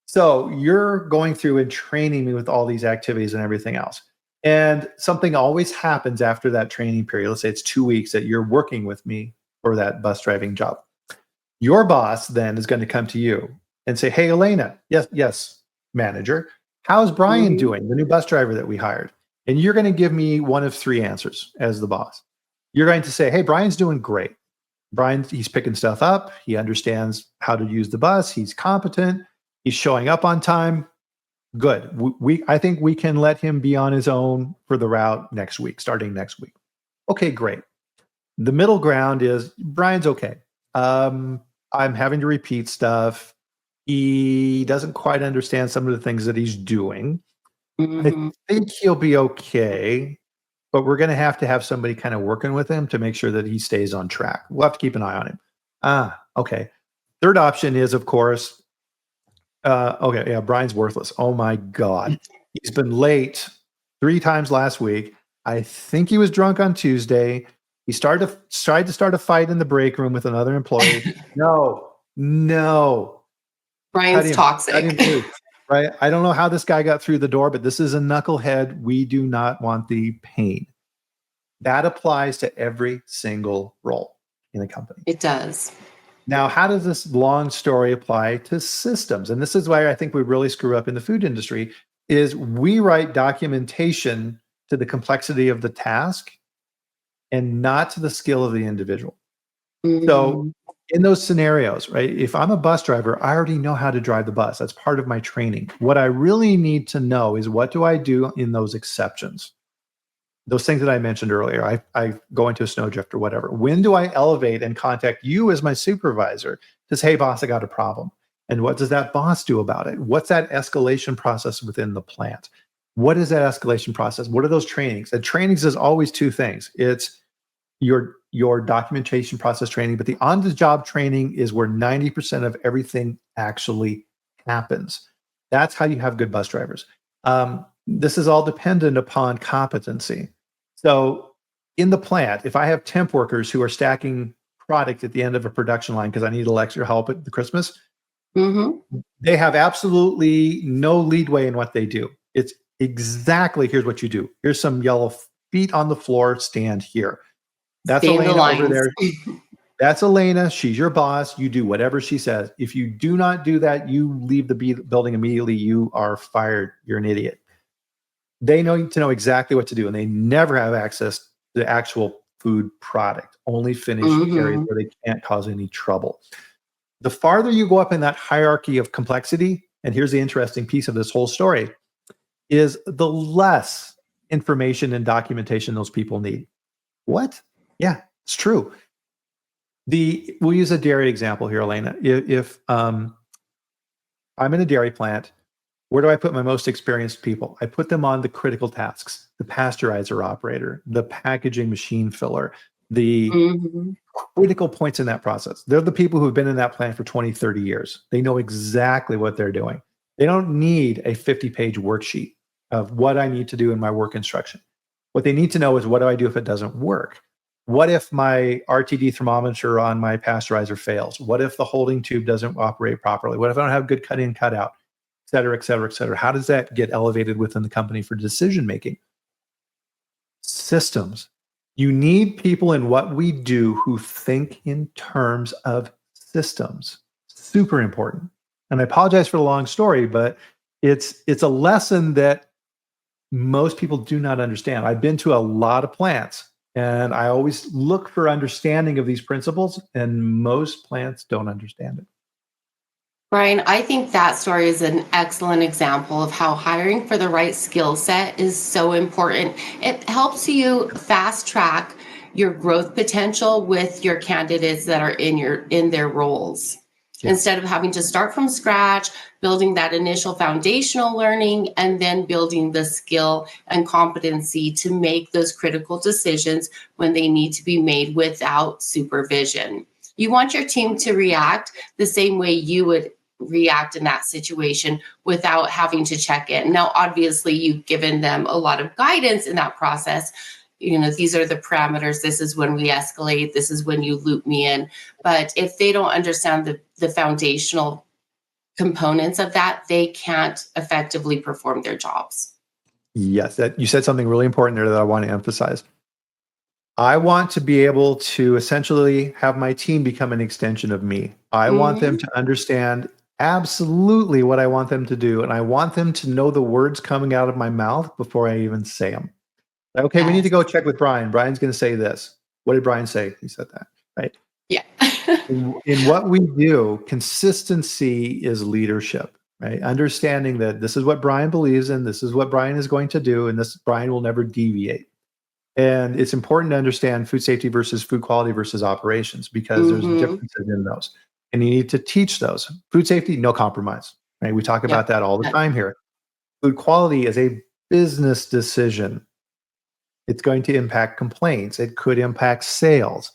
So you're going through and training me with all these activities and everything else. And something always happens after that training period. Let's say it's 2 weeks that you're working with me for that bus driving job. Your boss then is going to come to you and say, hey, Elena, yes, manager, how's Bryan doing, the new bus driver that we hired? And you're going to give me one of three answers as the boss. You're going to say, hey, Bryan's doing great. Bryan, he's picking stuff up. He understands how to use the bus. He's competent. He's showing up on time. Good. I think we can let him be on his own for the route next week, starting next week. Okay, great. The middle ground is Bryan's okay. I'm having to repeat stuff. He doesn't quite understand some of the things that he's doing. I think he'll be okay, but we're going to have somebody kind of working with him to make sure that he stays on track. We'll have to keep an eye on him. Okay. Third option is, of course, okay, yeah, Brian's worthless. Oh my God. He's been late 3 times last week. I think he was drunk on Tuesday. He tried to start a fight in the break room with another employee. No. Brian's toxic. Cut him too, right? I don't know how this guy got through the door, but this is a knucklehead. We do not want the pain. That applies to every single role in a company. It does. Now, how does this long story apply to systems? And this is why I think we really screw up in the food industry is we write documentation to the complexity of the task and not to the skill of the individual. So in those scenarios, right, if I'm a bus driver, I already know how to drive the bus. That's part of my training. What I really need to know is what do I do in those exceptions? Those things that I mentioned earlier, I go into a snowdrift or whatever. When do I elevate and contact you as my supervisor to say, hey, boss, I got a problem? And what does that boss do about it? What's that escalation process within the plant? What is that escalation process? What are those trainings? And trainings is always 2 things. It's your documentation process training, but the on-the-job training is where 90% of everything actually happens. That's how you have good bus drivers. This is all dependent upon competency. So in the plant, if I have temp workers who are stacking product at the end of a production line because I need a little extra help at the Christmas, they have absolutely no leadway in what they do. It's exactly, here's what you do. Here's some yellow feet on the floor, stand here. That's Elena over there. That's Elena. She's your boss. You do whatever she says. If you do not do that, you leave the building immediately. You are fired. You're an idiot. They need to know exactly what to do, and they never have access to the actual food product, only finished areas where they can't cause any trouble. The farther you go up in that hierarchy of complexity, and here's the interesting piece of this whole story, is the less information and documentation those people need. What? Yeah, it's true. We'll use a dairy example here, Elena. If I'm in a dairy plant, where do I put my most experienced people? I put them on the critical tasks, the pasteurizer operator, the packaging machine filler, the critical points in that process. They're the people who've been in that plant for 20, 30 years. They know exactly what they're doing. They don't need a 50-page worksheet of what I need to do in my work instruction. What they need to know is, what do I do if it doesn't work? What if my RTD thermometer on my pasteurizer fails? What if the holding tube doesn't operate properly? What if I don't have good cut in, cut out, et cetera, et cetera, et cetera? How does that get elevated within the company for decision making? Systems. You need people in what we do who think in terms of systems. Super important. And I apologize for the long story, but it's a lesson that most people do not understand. I've been to a lot of plants, and I always look for understanding of these principles, and most plants don't understand it. Brian, I think that story is an excellent example of how hiring for the right skill set is so important. It helps you fast track your growth potential with your candidates that are in their roles. Yeah. Instead of having to start from scratch, building that initial foundational learning, and then building the skill and competency to make those critical decisions when they need to be made without supervision. You want your team to react the same way you would react in that situation without having to check in. Now, obviously, you've given them a lot of guidance in that process. You know, these are the parameters. This is when we escalate. This is when you loop me in. But if they don't understand the foundational components of that, they can't effectively perform their jobs. Yes, you said something really important there that I want to emphasize. I want to be able to essentially have my team become an extension of me. I want them to understand absolutely what I want them to do, and I want them to know the words coming out of my mouth before I even say them. Okay, we need to go check with Brian. Brian's going to say this. What did Brian say? He said that, right? Yeah. in what we do, consistency is leadership, right? Understanding that this is what Brian believes in, this is what Brian is going to do, and this Brian will never deviate. And it's important to understand food safety versus food quality versus operations, because there's differences in those. And you need to teach those. Food safety, no compromise, right? We talk about that all the time here. Food quality is a business decision. It's going to impact complaints. It could impact sales.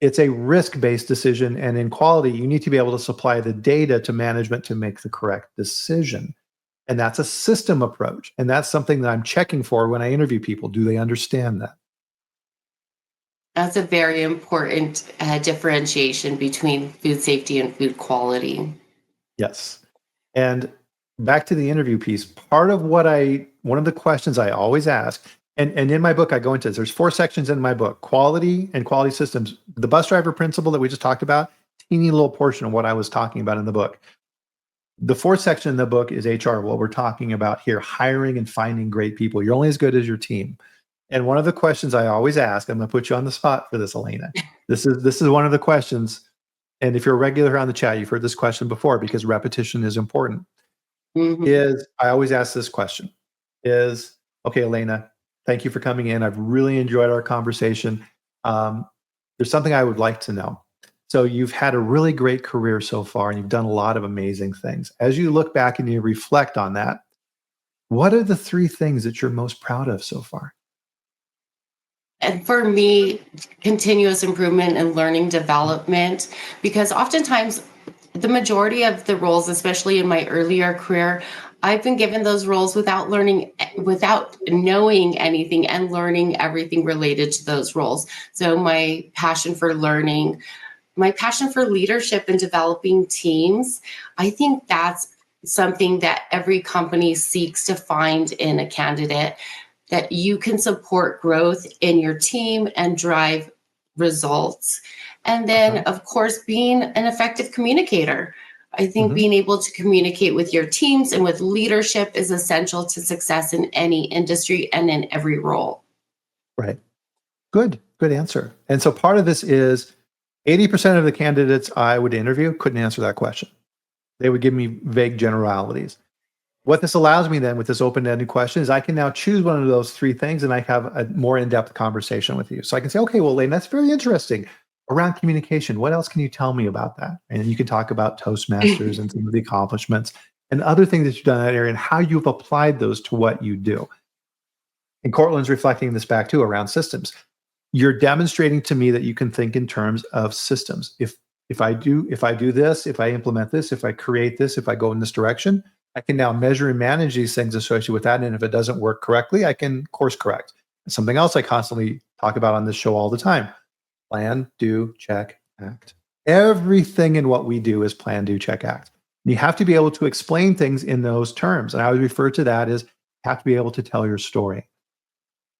It's a risk-based decision. And in quality, you need to be able to supply the data to management to make the correct decision. And that's a system approach. And that's something that I'm checking for when I interview people. Do they understand that? That's a very important differentiation between food safety and food quality. Yes. And back to the interview piece, one of the questions I always ask, and in my book, I go into this. There's 4 sections in my book: quality and quality systems. The bus driver principle that we just talked about, teeny little portion of what I was talking about in the book. The 4th section in the book is HR, what we're talking about here, hiring and finding great people. You're only as good as your team. And one of the questions I always ask, I'm going to put you on the spot for this, Elena. This is one of the questions. And if you're a regular on the chat, you've heard this question before because repetition is important. Is I always ask this question is, okay, Elena, thank you for coming in. I've really enjoyed our conversation. There's something I would like to know. So you've had a really great career so far, and you've done a lot of amazing things. As you look back and you reflect on that, what are the 3 things that you're most proud of so far? And for me, continuous improvement and learning development, because oftentimes the majority of the roles, especially in my earlier career, I've been given those roles without knowing anything and learning everything related to those roles. So my passion for learning, my passion for leadership and developing teams, I think that's something that every company seeks to find in a candidate, that you can support growth in your team and drive results. And then, of course, being an effective communicator. I think being able to communicate with your teams and with leadership is essential to success in any industry and in every role. Right. Good answer. And so part of this is 80% of the candidates I would interview couldn't answer that question. They would give me vague generalities. What this allows me then with this open-ended question is I can now choose one of those 3 things and I have a more in-depth conversation with you. So I can say, okay, well, Lane, that's very interesting. Around communication, what else can you tell me about that? And you can talk about Toastmasters and some of the accomplishments and other things that you've done in that area and how you've applied those to what you do. And Cortland's reflecting this back too around systems. You're demonstrating to me that you can think in terms of systems. If I do this, if I implement this, if I create this, if I go in this direction, I can now measure and manage these things associated with that. And if it doesn't work correctly, I can course correct. Something else I constantly talk about on this show all the time: plan, do, check, act. Everything in what we do is plan, do, check, act. You have to be able to explain things in those terms. And I would refer to that as you have to be able to tell your story.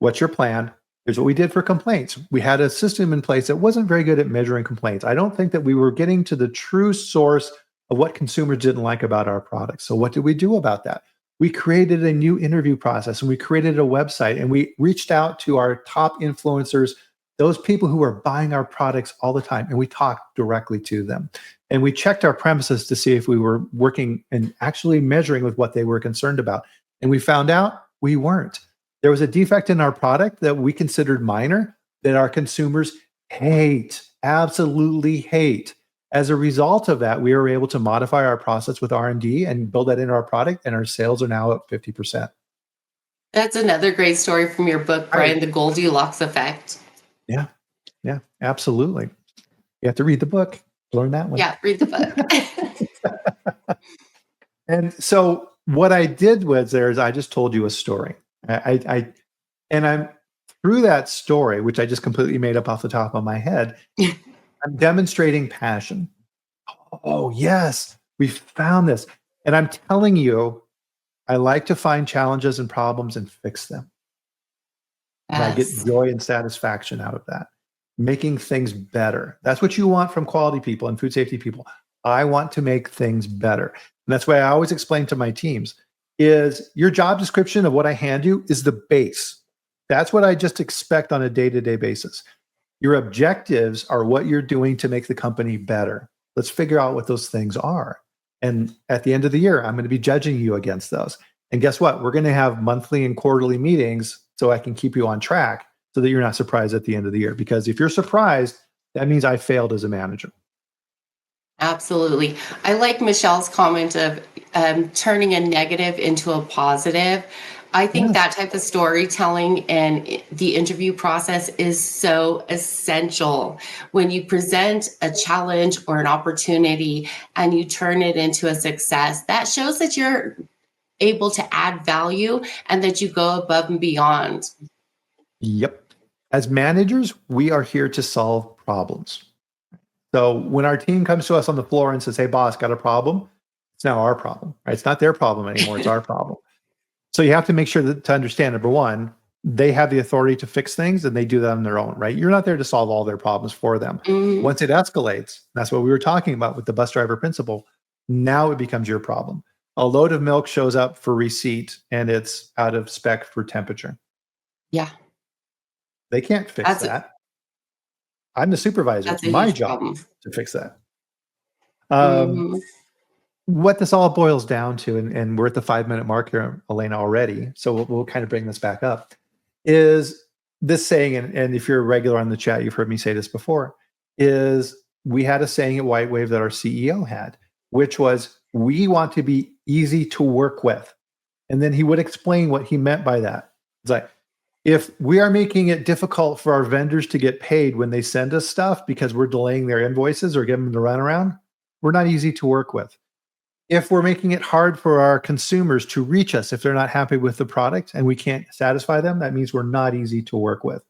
What's your plan? Here's what we did for complaints. We had a system in place that wasn't very good at measuring complaints. I don't think that we were getting to the true source of what consumers didn't like about our products. So what did we do about that? We created a new interview process and we created a website and we reached out to our top influencers, those people who are buying our products all the time, and we talked directly to them. And we checked our premises to see if we were working and actually measuring with what they were concerned about. And we found out we weren't. There was a defect in our product that we considered minor that our consumers hate, absolutely hate. As a result of that, we were able to modify our process with R&D and build that into our product, and our sales are now up 50%. That's another great story from your book, Bryan, The Goldilocks Effect. Yeah, absolutely. You have to read the book, learn that one. Yeah, read the book. And so what I did was I just told you a story. I'm through that story, which I just completely made up off the top of my head, I'm demonstrating passion. Oh, yes, we found this. And I'm telling you, I like to find challenges and problems and fix them. And I get joy and satisfaction out of that. Making things better. That's what you want from quality people and food safety people. I want to make things better. And that's why I always explain to my teams is your job description of what I hand you is the base. That's what I just expect on a day-to-day basis. Your objectives are what you're doing to make the company better. Let's figure out what those things are. And at the end of the year, I'm going to be judging you against those. And guess what? We're going to have monthly and quarterly meetings so I can keep you on track so that you're not surprised at the end of the year. Because if you're surprised, that means I failed as a manager. Absolutely. I like Michelle's comment of turning a negative into a positive. I think Yes. that type of storytelling and the interview process is so essential. When you present a challenge or an opportunity and you turn it into a success, that shows that you're able to add value and that you go above and beyond. Yep. As managers, we are here to solve problems. So when our team comes to us on the floor and says, "Hey, boss, got a problem?" It's now our problem, right? It's not their problem anymore. It's our problem. So you have to make sure that to understand, number one, they have the authority to fix things and they do that on their own, right? You're not there to solve all their problems for them. Mhm. Once it escalates, that's what we were talking about with the bus driver principle. Now it becomes your problem. A load of milk shows up for receipt and it's out of spec for temperature. Yeah, They can't fix that's a, that. I'm the supervisor. that's It's a my huge job problem. to fix that. Um, Mhm. what this all boils down to, and we're at the 5 minute mark here, Elena, already. So we'll kind of bring this back up, is this saying, and if you're a regular on the chat, you've heard me say this before, is we had a saying at White Wave that our CEO had, which was, we want to be easy to work with. And then he would explain what he meant by that. It's like, if we are making it difficult for our vendors to get paid when they send us stuff because we're delaying their invoices or giving them the runaround, we're not easy to work with. If we're making it hard for our consumers to reach us if they're not happy with the product and we can't satisfy them, that means we're not easy to work with.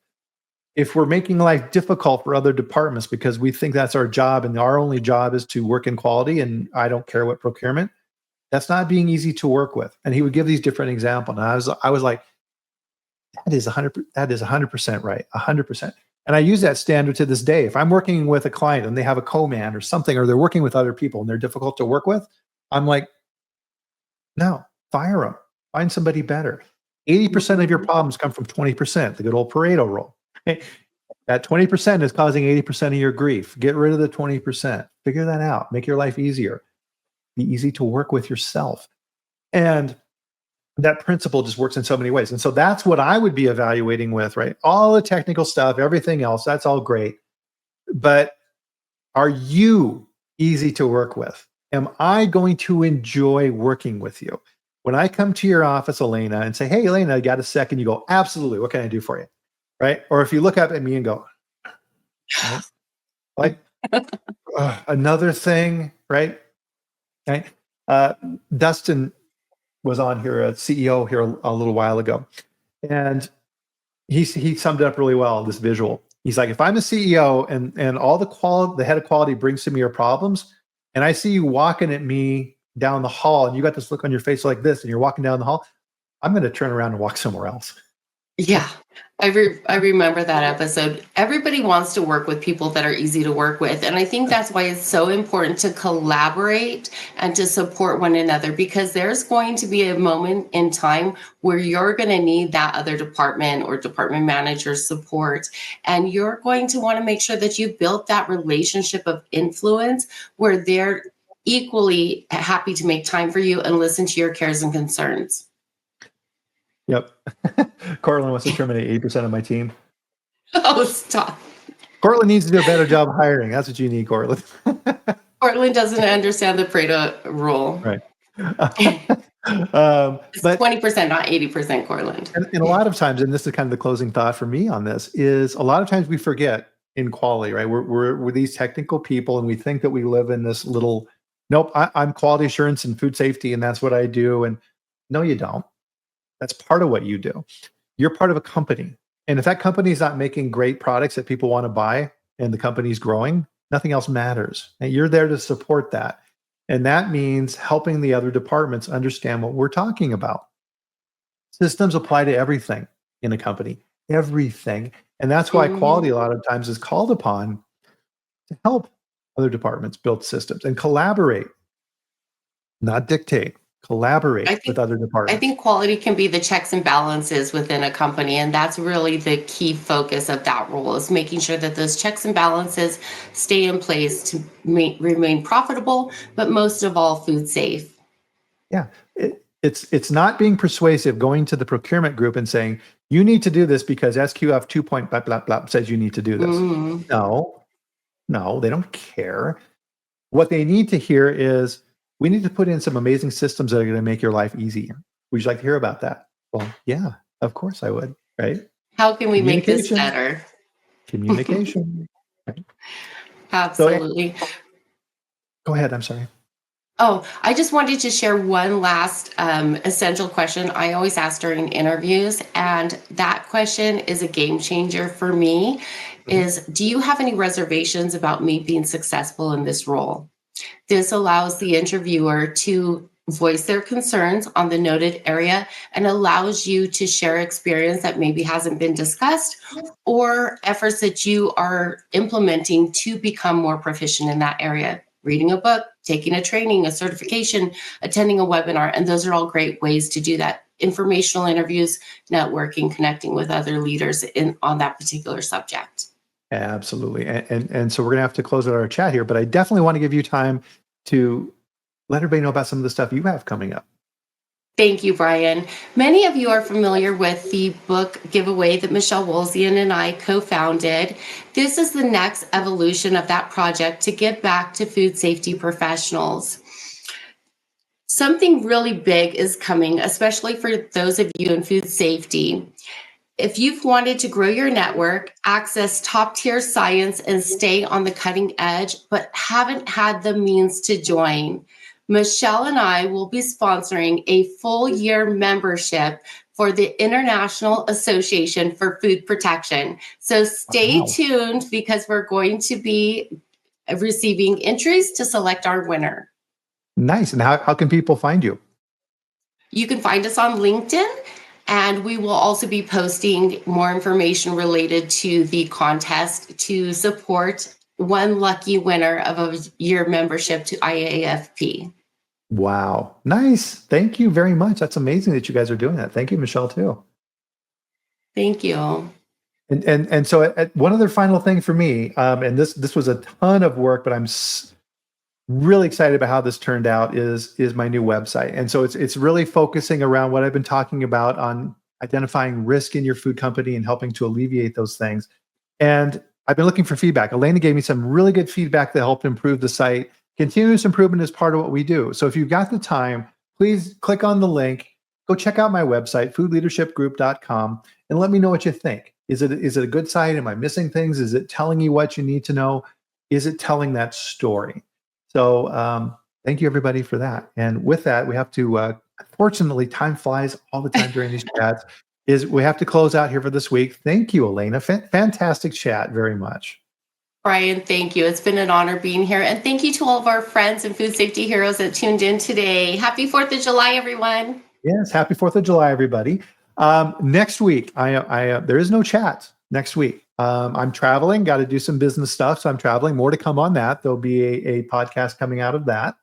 If we're making life difficult for other departments because we think that's our job and our only job is to work in quality and I don't care what procurement, that's not being easy to work with. And he would give these different examples. And I was like, that is 100% right, 100%. And I use that standard to this day. If I'm working with a client and they have a co-man or something, or they're working with other people and they're difficult to work with, I'm like, no, fire them. Find somebody better. 80% of your Mhm. problems come from 20%, the good old Pareto rule. That 20% is causing 80% of your grief. Get rid of the 20%. Figure that out. Make your life easier. Be easy to work with yourself. And that principle just works in so many ways. And so that's what I would be evaluating with, right? All the technical stuff, everything else, that's all great. But are you easy to work with? Am I going to enjoy working with you? When I come to your office, Elena, and say, "Hey, Elena, I got a second," you go, "Absolutely. What can I do for you?" Right? Or if you look up at me and go, right? Like, another thing, right? Right? Uh, Dustin was on here, a CEO here a little while ago, and he summed it up really well, this visual. He's like, if I'm a CEO and all the head of quality brings to me your problems, and I see you walking at me down the hall, and you got this look on your face like this, and you're walking down the hall, I'm going to turn around and walk somewhere else. Yeah, I remember that episode. Everybody wants to work with people that are easy to work with. And I think that's why it's so important to collaborate and to support one another, because there's going to be a moment in time where you're going to need that other department or department manager's support. And you're going to want to make sure that you built that relationship of influence where they're equally happy to make time for you and listen to your cares and concerns. Yep. Cortland wants to terminate 80% of my team. Oh, stop. Cortland needs to do a better job hiring. That's what you need, Cortland. Portland doesn't understand the Pareto rule. Right. It's But 20%, not 80%, Cortland. and a lot of times, and this is kind of the closing thought for me on this, is a lot of times we forget in quality, right? We're these technical people and we think that we live in this little, nope, I'm quality assurance and food safety and that's what I do. And no, you don't. That's part of what you do. You're part of a company. And if that company is not making great products that people want to buy and the company's growing, nothing else matters. And you're there to support that. And that means helping the other departments understand what we're talking about. Systems apply to everything in a company, everything. And that's why quality Mhm. a lot of times is called upon to help other departments build systems and collaborate, not dictate, I collaborate with think other I departments. think quality can be the checks and balances within a company, and that's really the key focus of that role, is making sure that those checks and balances stay in place to remain profitable, but most of all, food safe. Yeah. It's not being persuasive going to the procurement group and saying, you need to do this because SQF 2 point blah, blah, blah says you need to do this. Mhm. No, no, they don't care. What they need to hear is, we need to put in some amazing systems that are going to make your life easier. Would you like to hear about that? Well, yeah, of course I would, right? How can we make this Communication, better? communication. Right? So Absolutely. go ahead. I'm sorry. Oh, I just wanted to share one last essential question I always ask during interviews, and that question is a game changer for me, Mhm. is do you have any reservations about me being successful in this role? This allows the interviewer to voice their concerns on the noted area and allows you to share experience that maybe hasn't been discussed or efforts that you are implementing to become more proficient in that area. Reading a book, taking a training, a certification, attending a webinar, and those are all great ways to do that. Informational interviews, networking, connecting with other leaders on that particular subject. Absolutely. And so we're going to have to close out our chat here, but I definitely want to give you time to let everybody know about some of the stuff you have coming up. Thank you, Bryan. Many of you are familiar with the book giveaway that Michelle Wolzian and I co-founded. This is the next evolution of that project to give back to food safety professionals. Something really big is coming, especially for those of you in food safety. If you've wanted to grow your network, access top tier science, and stay on the cutting edge, but haven't had the means to join, Michelle and I will be sponsoring a full year membership for the International Association for Food Protection. So stay Wow. tuned because we're going to be receiving entries to select our winner. Nice. And how can people find you? You can find us on LinkedIn, and we will also be posting more information related to the contest to support one lucky winner of a year membership to IAFP. Wow. Nice. Thank you very much. That's amazing that you guys are doing that. Thank you, Michelle, too. Thank you. And so one other final thing for me, and this was a ton of work, but I'm really excited about how this turned out is my new website. And so it's really focusing around what I've been talking about on identifying risk in your food company and helping to alleviate those things. And I've been looking for feedback. Elena gave me some really good feedback that helped improve the site. Continuous improvement is part of what we do. So if you've got the time, please click on the link, go check out my website, foodleadershipgroup.com, and let me know what you think. Is it a good site? Am I missing things? Is it telling you what you need to know? Is it telling that story? So thank you, everybody, for that. And with that, we have to, fortunately, time flies all the time during these chats, we have to close out here for this week. Thank you, Elena. Fantastic chat, very much. Bryan, thank you. It's been an honor being here. And thank you to all of our friends and food safety heroes that tuned in today. Happy 4th of July, everyone. Yes, happy 4th of July, everybody. Next week, there is no chat next week. I'm traveling, got to do some business stuff, so I'm traveling. More to come on that. There'll be a podcast coming out of that.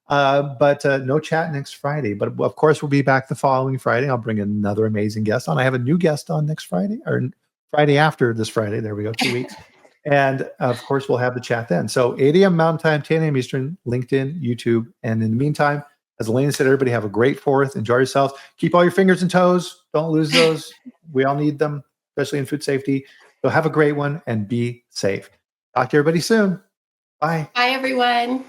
But no chat next Friday. But of course, we'll be back the following Friday. I'll bring another amazing guest on. I have a new guest on next Friday, or Friday after this Friday. There we go, 2 weeks. And of course, we'll have the chat then. So 8 a.m. Mountain Time, 10 a.m. Eastern, LinkedIn, YouTube. And in the meantime, as Elena said, everybody have a great 4th. Enjoy yourselves. Keep all your fingers and toes. Don't lose those. We all need them, especially in food safety. So have a great one and be safe. Talk to everybody soon. Bye. Bye, everyone.